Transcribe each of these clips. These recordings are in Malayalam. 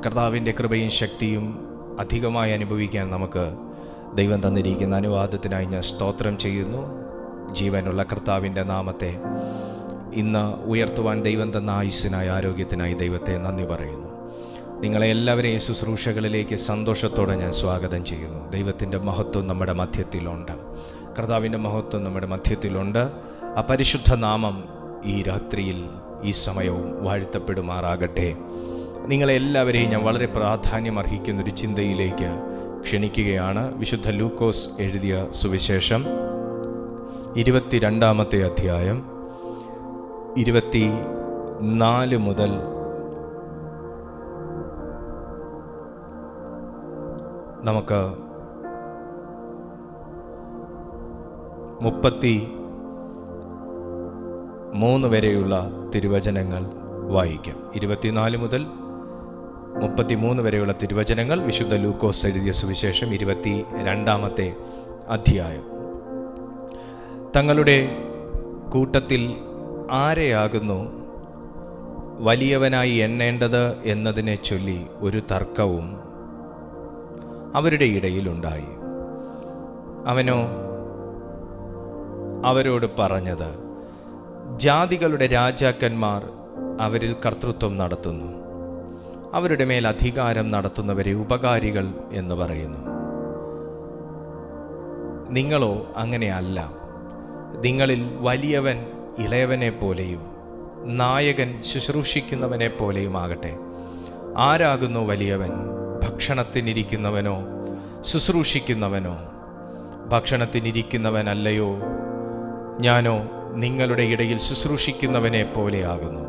കർത്താവിൻ്റെ കൃപയും ശക്തിയും അധികമായി അനുഭവിക്കാൻ നമുക്ക് ദൈവം തന്നിരിക്കുന്ന അനുവാദത്തിനായി ഞാൻ സ്തോത്രം ചെയ്യുന്നു. ജീവനുള്ള കർത്താവിൻ്റെ നാമത്തെ ഇന്ന് ഉയർത്തുവാൻ ദൈവം തന്ന ആയുസ്സിനായി, ആരോഗ്യത്തിനായി ദൈവത്തെ നന്ദി പറയുന്നു. നിങ്ങളെ എല്ലാവരെയും ശുശ്രൂഷകളിലേക്ക് സന്തോഷത്തോടെ ഞാൻ സ്വാഗതം ചെയ്യുന്നു. ദൈവത്തിൻ്റെ മഹത്വം നമ്മുടെ മധ്യത്തിലുണ്ട്, കർത്താവിൻ്റെ മഹത്വം നമ്മുടെ മധ്യത്തിലുണ്ട്. ആ പരിശുദ്ധ നാമം ഈ രാത്രിയിൽ ഈ സമയവും വാഴ്ത്തപ്പെടുമാറാകട്ടെ. നിങ്ങളെല്ലാവരെയും ഞാൻ വളരെ പ്രാധാന്യം അർഹിക്കുന്നൊരു ചിന്തയിലേക്ക് ക്ഷണിക്കുകയാണ്. വിശുദ്ധ ലൂക്കോസ് എഴുതിയ സുവിശേഷം 22-ാമത്തെ അധ്യായം 24 മുതൽ നമുക്ക് 33 വരെയുള്ള തിരുവചനങ്ങൾ വായിക്കാം. 24 മുതൽ 33 വരെയുള്ള തിരുവചനങ്ങൾ വിശുദ്ധ ലൂക്കോസ് എഴുതിയ സുവിശേഷം 22-ാമത്തെ അധ്യായം. തങ്ങളുടെ കൂട്ടത്തിൽ ആരെയാകുന്നു വലിയവനായി എണ്ണേണ്ടത് എന്നതിനെ ചൊല്ലി ഒരു തർക്കവും അവരുടെ ഇടയിലുണ്ടായി. അവനോ അവരോട് പറഞ്ഞത്, ജാതികളുടെ രാജാക്കന്മാർ അവരിൽ കർത്തൃത്വം നടത്തുന്നു, അവരുടെ മേൽ അധികാരം നടത്തുന്നവരെ ഉപകാരികൾ എന്ന് പറയുന്നു. നിങ്ങളോ അങ്ങനെയല്ല. നിങ്ങളിൽ വലിയവൻ ഇളയവനെ പോലെയും നായകൻ ശുശ്രൂഷിക്കുന്നവനെ പോലെയും ആകട്ടെ. ആരാകുന്നു വലിയവൻ? ഭക്ഷണത്തിനിരിക്കുന്നവനോ ശുശ്രൂഷിക്കുന്നവനോ? ഭക്ഷണത്തിനിരിക്കുന്നവനല്ലയോ? ഞാനോ നിങ്ങളുടെ ഇടയിൽ ശുശ്രൂഷിക്കുന്നവനെ പോലെയാകുന്നു.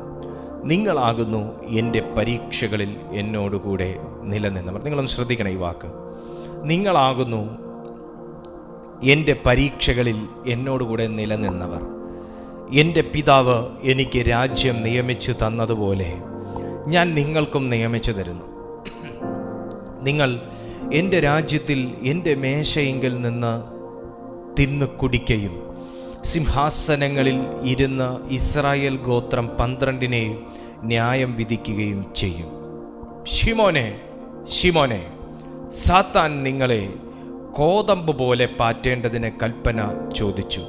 നിങ്ങളാകുന്നു എൻ്റെ പരീക്ഷകളിൽ എന്നോടുകൂടെ നിലനിന്നവർ. നിങ്ങളൊന്ന് ശ്രദ്ധിക്കണം ഈ വാക്ക്. നിങ്ങളാകുന്നു എൻ്റെ പരീക്ഷകളിൽ എന്നോടുകൂടെ നിലനിന്നവർ. എൻ്റെ പിതാവ് എനിക്ക് രാജ്യം നിയമിച്ചു തന്നതുപോലെ ഞാൻ നിങ്ങൾക്കും നിയമിച്ചു തരുന്നു. നിങ്ങൾ എൻ്റെ രാജ്യത്തിൽ എൻ്റെ മേശയെങ്കിൽ നിന്ന് തിന്നു കുടിക്കുകയും സിംഹാസനങ്ങളിൽ ഇരുന്ന് ഇസ്രായേൽ ഗോത്രം 12 ന്യായം വിധിക്കുകയും ചെയ്യും. ശിമോനെ, ശിമോനെ, സാത്താൻ നിങ്ങളെ കോതമ്പ് പോലെ പാറ്റേണ്ടതിന് കൽപ്പന ചോദിച്ചു.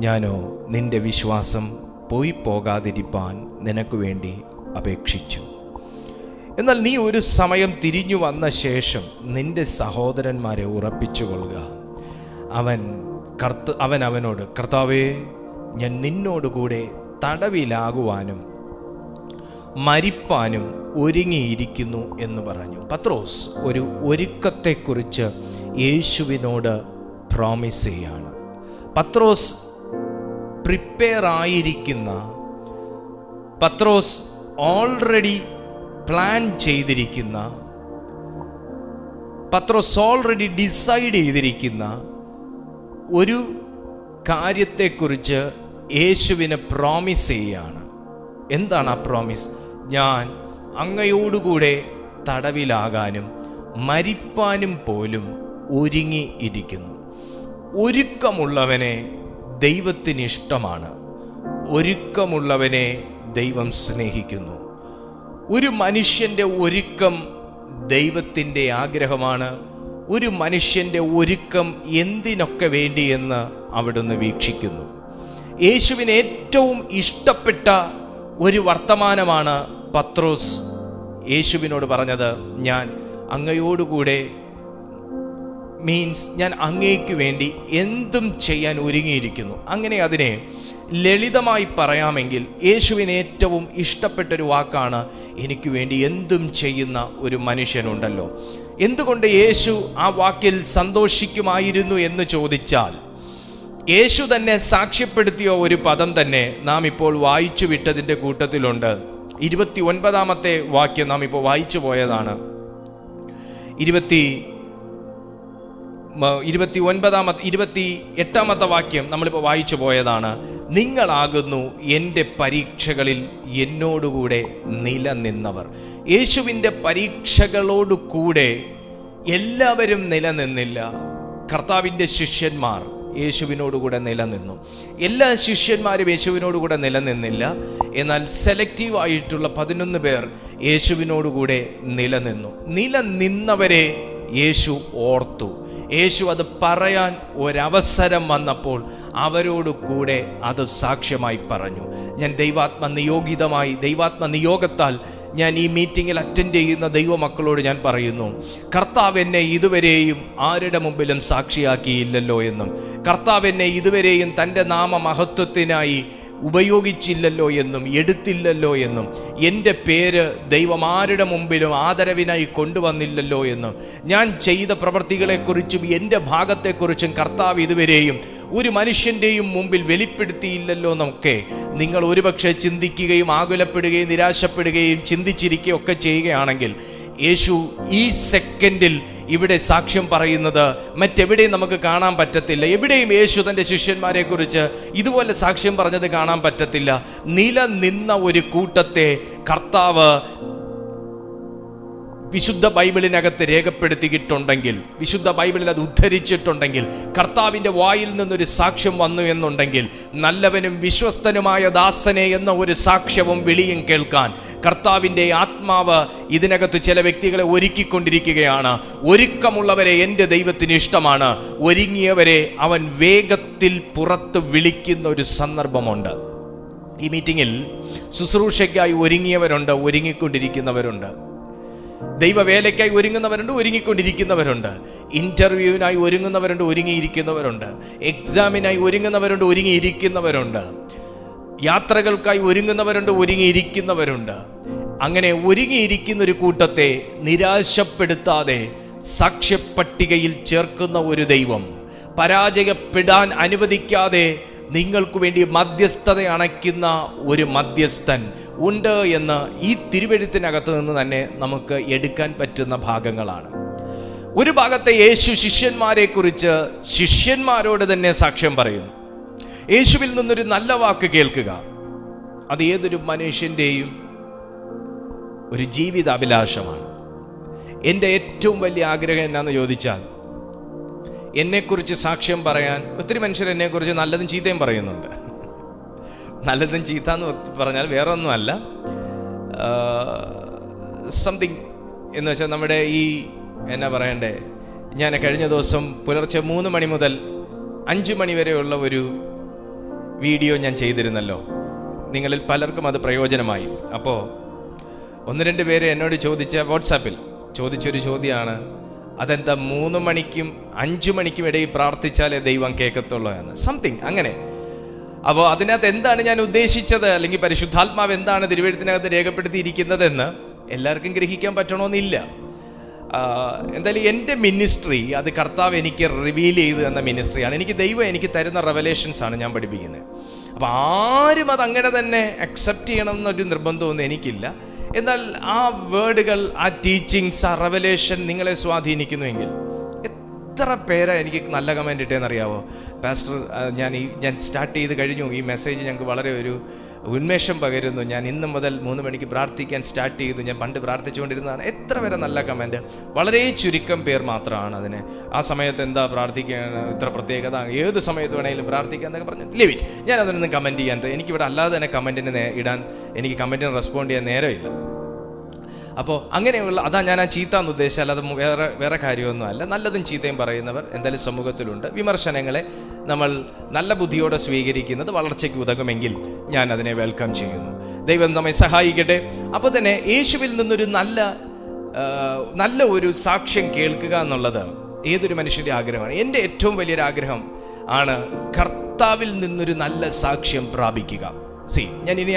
ഞാനോ നിന്റെ വിശ്വാസം പോയി പോകാതിരിപ്പാൻ നിനക്ക് വേണ്ടി അപേക്ഷിച്ചു. എന്നാൽ നീ ഒരു സമയം തിരിഞ്ഞു വന്ന ശേഷം നിന്റെ സഹോദരന്മാരെ ഉറപ്പിച്ചുകൊള്ളുക. അവൻ അവനോട്, കർത്താവേ, ഞാൻ നിന്നോടുകൂടെ തടവിലാകുവാനും മരിപ്പാനും ഒരുങ്ങിയിരിക്കുന്നു എന്ന് പറഞ്ഞു. പത്രോസ് ഒരു ഒരുക്കത്തെക്കുറിച്ച് യേശുവിനോട് പ്രോമിസ് ചെയ്യാണ്. പത്രോസ് പ്രിപ്പയർ ആയിരിക്കുന്ന, പത്രോസ് ഓൾറെഡി പ്ലാൻ ചെയ്തിരിക്കുന്ന, പത്രോസ് ഓൾറെഡി ഡിസൈഡ് ചെയ്തിരിക്കുന്ന ഒരു കാര്യത്തെക്കുറിച്ച് യേശുവിനെ പ്രോമിസ് ചെയ്യുകയാണ്. എന്താണ് ആ പ്രോമിസ്? ഞാൻ അങ്ങയോടുകൂടെ തടവിലാകാനും മരിപ്പാനും പോലും ഒരുങ്ങി ഇരിക്കുന്നു. ഒരുക്കമുള്ളവനെ ദൈവത്തിന് ഇഷ്ടമാണ്. ഒരുക്കമുള്ളവനെ ദൈവം സ്നേഹിക്കുന്നു. ഒരു മനുഷ്യൻ്റെ ഒരുക്കം ദൈവത്തിൻ്റെ ആഗ്രഹമാണ്. ഒരു മനുഷ്യൻ്റെ ഒരുക്കം എന്തിനൊക്കെ വേണ്ടിയെന്ന് അവിടുന്ന് വീക്ഷിക്കുന്നു. യേശുവിന് ഏറ്റവും ഇഷ്ടപ്പെട്ട ഒരു വർത്തമാനമാണ് പത്രോസ് യേശുവിനോട് പറഞ്ഞത്. ഞാൻ അങ്ങയോടുകൂടെ മീൻസ് ഞാൻ അങ്ങേക്ക് വേണ്ടി എന്തും ചെയ്യാൻ ഒരുങ്ങിയിരിക്കുന്നു. അങ്ങനെ അതിനെ ലളിതമായി പറയാമെങ്കിൽ യേശുവിന് ഏറ്റവും ഇഷ്ടപ്പെട്ടൊരു വാക്കാണ് എനിക്ക് വേണ്ടി എന്തും ചെയ്യുന്ന ഒരു മനുഷ്യനുണ്ടല്ലോ. എന്തുകൊണ്ട് യേശു ആ വാക്കിൽ സന്തോഷിക്കുമായിരുന്നു എന്ന് ചോദിച്ചാൽ, യേശു തന്നെ സാക്ഷ്യപ്പെടുത്തിയ ഒരു പദം തന്നെ നാം ഇപ്പോൾ വായിച്ചു വിട്ടതിൻ്റെ കൂട്ടത്തിലുണ്ട്. 29-ാമത്തെ വാക്യം നാം ഇപ്പോൾ വായിച്ചു പോയതാണ്. 28-ാമത്തെ വാക്യം നമ്മളിപ്പോൾ വായിച്ചു പോയതാണ്. നിങ്ങളാകുന്നു എൻ്റെ പരീക്ഷകളിൽ എന്നോടുകൂടെ നിലനിന്നവർ. യേശുവിൻ്റെ പരീക്ഷകളോടുകൂടെ എല്ലാവരും നിലനിന്നില്ല. കർത്താവിൻ്റെ ശിഷ്യന്മാർ യേശുവിനോടുകൂടെ നിലനിന്നു. എല്ലാ ശിഷ്യന്മാരും യേശുവിനോടുകൂടെ നിലനിന്നില്ല. എന്നാൽ സെലക്റ്റീവായിട്ടുള്ള 11 പേർ യേശുവിനോടുകൂടെ നിലനിന്നു. നിലനിന്നവരെ യേശു ഓർത്തു. യേശു അത് പറയാൻ ഒരവസരം വന്നപ്പോൾ അവരോട് കൂടെ അത് സാക്ഷ്യമായി പറഞ്ഞു. ഞാൻ ദൈവാത്മ നിയോഗത്താൽ ഞാൻ ഈ മീറ്റിങ്ങിൽ അറ്റൻഡ് ചെയ്യുന്ന ദൈവമക്കളോട് ഞാൻ പറയുന്നു, കർത്താവ് എന്നെ ഇതുവരെയും ആരുടെ മുമ്പിലും സാക്ഷിയാക്കിയില്ലല്ലോ എന്നും, കർത്താവ് എന്നെ ഇതുവരെയും തൻ്റെ നാമമഹത്വത്തിനായി ഉപയോഗിച്ചില്ലല്ലോ എന്നും, എടുത്തില്ലല്ലോ എന്നും, എൻ്റെ പേര് ദൈവം ആരുടെ മുമ്പിലും ആദരവിനായി കൊണ്ടുവന്നില്ലല്ലോ എന്നും, ഞാൻ ചെയ്ത പ്രവൃത്തികളെക്കുറിച്ചും എൻ്റെ ഭാഗത്തെക്കുറിച്ചും കർത്താവ് ഇതുവരെയും ഒരു മനുഷ്യൻ്റെയും മുമ്പിൽ വെളിപ്പെടുത്തിയില്ലല്ലോ എന്നൊക്കെ നിങ്ങൾ ഒരുപക്ഷെ ചിന്തിക്കുകയും ആകുലപ്പെടുകയും നിരാശപ്പെടുകയും ചിന്തിച്ചിരിക്കുകയും ഒക്കെ ചെയ്യുകയാണെങ്കിൽ, യേശു ഈ സെക്കൻഡിൽ ഇവിടെ സാക്ഷ്യം പറയുന്നത് മറ്റെവിടെയും നമുക്ക് കാണാൻ പറ്റത്തില്ല. എവിടെയും യേശു തൻ്റെ ശിഷ്യന്മാരെ കുറിച്ച് ഇതുപോലെ സാക്ഷ്യം പറഞ്ഞത് കാണാൻ പറ്റത്തില്ല. നിലനിന്ന ഒരു കൂട്ടത്തെ കർത്താവ് വിശുദ്ധ ബൈബിളിനകത്ത് രേഖപ്പെടുത്തിയിട്ടുണ്ടെങ്കിൽ, വിശുദ്ധ ബൈബിളിൽ അത് ഉദ്ധരിച്ചിട്ടുണ്ടെങ്കിൽ, കർത്താവിൻ്റെ വായിൽ നിന്നൊരു സാക്ഷ്യം വന്നു എന്നുണ്ടെങ്കിൽ, നല്ലവനും വിശ്വസ്തനുമായ ദാസനെ എന്ന ഒരു സാക്ഷ്യവും വിളിയും കേൾക്കാൻ കർത്താവിൻ്റെ ആത്മാവ് ഇതിനകത്ത് ചില വ്യക്തികളെ ഒരുക്കിക്കൊണ്ടിരിക്കുകയാണ്. ഒരുക്കമുള്ളവരെ എൻ്റെ ദൈവത്തിന് ഇഷ്ടമാണ്. ഒരുങ്ങിയവരെ അവൻ വേഗത്തിൽ പുറത്ത് വിളിക്കുന്ന ഒരു സന്ദർഭമുണ്ട്. ഈ മീറ്റിങ്ങിൽ ശുശ്രൂഷയ്ക്കായി ഒരുങ്ങിയവരുണ്ട്, ഒരുങ്ങിക്കൊണ്ടിരിക്കുന്നവരുണ്ട്. ദൈവവേലയ്ക്കായി ഒരുങ്ങുന്നവരുണ്ട്, ഒരുങ്ങിക്കൊണ്ടിരിക്കുന്നവരുണ്ട്. ഇൻ്റർവ്യൂവിനായി ഒരുങ്ങുന്നവരുണ്ട്, ഒരുങ്ങിയിരിക്കുന്നവരുണ്ട്. എക്സാമിനായി ഒരുങ്ങുന്നവരുണ്ട്, ഒരുങ്ങിയിരിക്കുന്നവരുണ്ട്. യാത്രകൾക്കായി ഒരുങ്ങുന്നവരുണ്ട്, ഒരുങ്ങിയിരിക്കുന്നവരുണ്ട്. അങ്ങനെ ഒരുങ്ങിയിരിക്കുന്ന ഒരു കൂട്ടത്തെ നിരാശപ്പെടുത്താതെ സാക്ഷ്യപ്പട്ടികയിൽ ചേർക്കുന്ന ഒരു ദൈവം, പരാജയപ്പെടാൻ അനുവദിക്കാതെ നിങ്ങൾക്ക് വേണ്ടി മധ്യസ്ഥത അണയ്ക്കുന്ന ഒരു മധ്യസ്ഥൻ ഉണ്ട് എന്ന് ഈ തിരുവെഴുത്തിനകത്ത് നിന്ന് തന്നെ നമുക്ക് എടുക്കാൻ പറ്റുന്ന ഭാഗങ്ങളാണ്. ഒരു ഭാഗത്തെ യേശു ശിഷ്യന്മാരെ കുറിച്ച് ശിഷ്യന്മാരോട് തന്നെ സാക്ഷ്യം പറയുന്നു. യേശുവിൽ നിന്നൊരു നല്ല വാക്ക് കേൾക്കുക, അത് ഏതൊരു മനുഷ്യൻ്റെയും ഒരു ജീവിതാഭിലാഷമാണ്. എൻ്റെ ഏറ്റവും വലിയ ആഗ്രഹം എന്നാന്ന് ചോദിച്ചാൽ, എന്നെക്കുറിച്ച് സാക്ഷ്യം പറയാൻ ഒത്തിരി മനുഷ്യർ എന്നെക്കുറിച്ച് നല്ലതും ചീത്തയും പറയുന്നുണ്ട്. നല്ലതും ചീത്ത എന്ന് പറഞ്ഞാൽ വേറെ ഒന്നുമല്ല, സംതിങ് എന്ന് വെച്ചാൽ നമ്മുടെ ഈ എന്നാ പറയണ്ടേ, ഞാൻ കഴിഞ്ഞ ദിവസം പുലർച്ചെ 3 മണി മുതൽ 5 മണി വരെയുള്ള ഒരു വീഡിയോ ഞാൻ ചെയ്തിരുന്നല്ലോ. നിങ്ങളിൽ പലർക്കും അത് പ്രയോജനമായി. അപ്പോൾ 1-2 പേര് എന്നോട് വാട്സാപ്പിൽ ചോദിച്ചൊരു ചോദ്യമാണ്, അതെന്താ 3 മണിക്കും 5 മണിക്കും ഇടയിൽ പ്രാർത്ഥിച്ചാലേ ദൈവം കേൾക്കത്തുള്ളൂ എന്ന്, സംതിങ് അങ്ങനെ. അപ്പോൾ അതിനകത്ത് എന്താണ് ഞാൻ ഉദ്ദേശിച്ചത്, അല്ലെങ്കിൽ പരിശുദ്ധാത്മാവ് എന്താണ് തിരുവെഴുത്തിനകത്ത് രേഖപ്പെടുത്തിയിരിക്കുന്നതെന്ന് എല്ലാവർക്കും ഗ്രഹിക്കാൻ പറ്റണമെന്നില്ല. എന്തായാലും എൻ്റെ മിനിസ്ട്രി അത് കർത്താവ് എനിക്ക് റിവീൽ ചെയ്ത് തന്ന മിനിസ്ട്രിയാണ്. ദൈവം എനിക്ക് തരുന്ന റെവലേഷൻസ് ആണ് ഞാൻ പഠിപ്പിക്കുന്നത്. അപ്പോൾ ആരും അത് അങ്ങനെ തന്നെ അക്സെപ്റ്റ് ചെയ്യണം എന്നൊരു നിർബന്ധമൊന്നും എനിക്കില്ല. എന്നാൽ ആ വേർഡുകൾ, ആ ടീച്ചിങ്സ്, ആ റെവലേഷൻ നിങ്ങളെ സ്വാധീനിക്കുന്നുവെങ്കിൽ, എത്ര പേരാ എനിക്ക് നല്ല കമൻറ്റ് ഇട്ടേന്നറിയാവോ? പാസ്റ്റർ, ഞാൻ സ്റ്റാർട്ട് ചെയ്ത് കഴിഞ്ഞു, ഈ മെസ്സേജ് ഞങ്ങൾക്ക് വളരെ ഒരു ഉന്മേഷം പകരുന്നു, ഞാൻ ഇന്ന് മുതൽ 3 മണിക്ക് പ്രാർത്ഥിക്കാൻ സ്റ്റാർട്ട് ചെയ്തു, ഞാൻ പണ്ട് പ്രാർത്ഥിച്ചുകൊണ്ടിരുന്നതാണ്. എത്ര പേരെ നല്ല കമൻറ്റ്. വളരെ ചുരുക്കം പേർ മാത്രമാണ് അതിന് ആ സമയത്ത് എന്താ പ്രാർത്ഥിക്കാൻ ഇത്ര പ്രത്യേകത, ഏത് സമയത്ത് വേണമെങ്കിലും പ്രാർത്ഥിക്കാൻ എന്നൊക്കെ പറഞ്ഞ് ലീവ് ഇറ്റ്. ഞാൻ അതിനൊന്നും കമൻറ്റ് ചെയ്യാൻ, എനിക്കിവിടെ അല്ലാതെ തന്നെ കമൻറ്റിന് ഇടാൻ, എനിക്ക് കമൻറ്റിന് റെസ്പോണ്ട് ചെയ്യാൻ നേരമില്ല. അപ്പോൾ അങ്ങനെയുള്ള, അതാ ഞാൻ ആ ചീത്താന്ന് ഉദ്ദേശിച്ചാൽ അത് വേറെ കാര്യമൊന്നും അല്ല. നല്ലതും ചീത്തയും പറയുന്നവർ എന്തായാലും സമൂഹത്തിലുണ്ട്. വിമർശനങ്ങളെ നമ്മൾ നല്ല ബുദ്ധിയോടെ സ്വീകരിക്കുന്നത് വളർച്ചയ്ക്ക് ഉതകുമെങ്കിൽ ഞാൻ അതിനെ വെൽക്കം ചെയ്യുന്നു. ദൈവം നമ്മെ സഹായിക്കട്ടെ. അപ്പോൾ തന്നെ യേശുവിൽ നിന്നൊരു നല്ല ഒരു സാക്ഷ്യം കേൾക്കുക എന്നുള്ളത് ഏതൊരു മനുഷ്യൻ്റെ ആഗ്രഹമാണ്. എൻ്റെ ഏറ്റവും വലിയൊരു ആഗ്രഹം ആണ് കർത്താവിൽ നിന്നൊരു നല്ല സാക്ഷ്യം പ്രാപിക്കുക. ഞാൻ ഇനി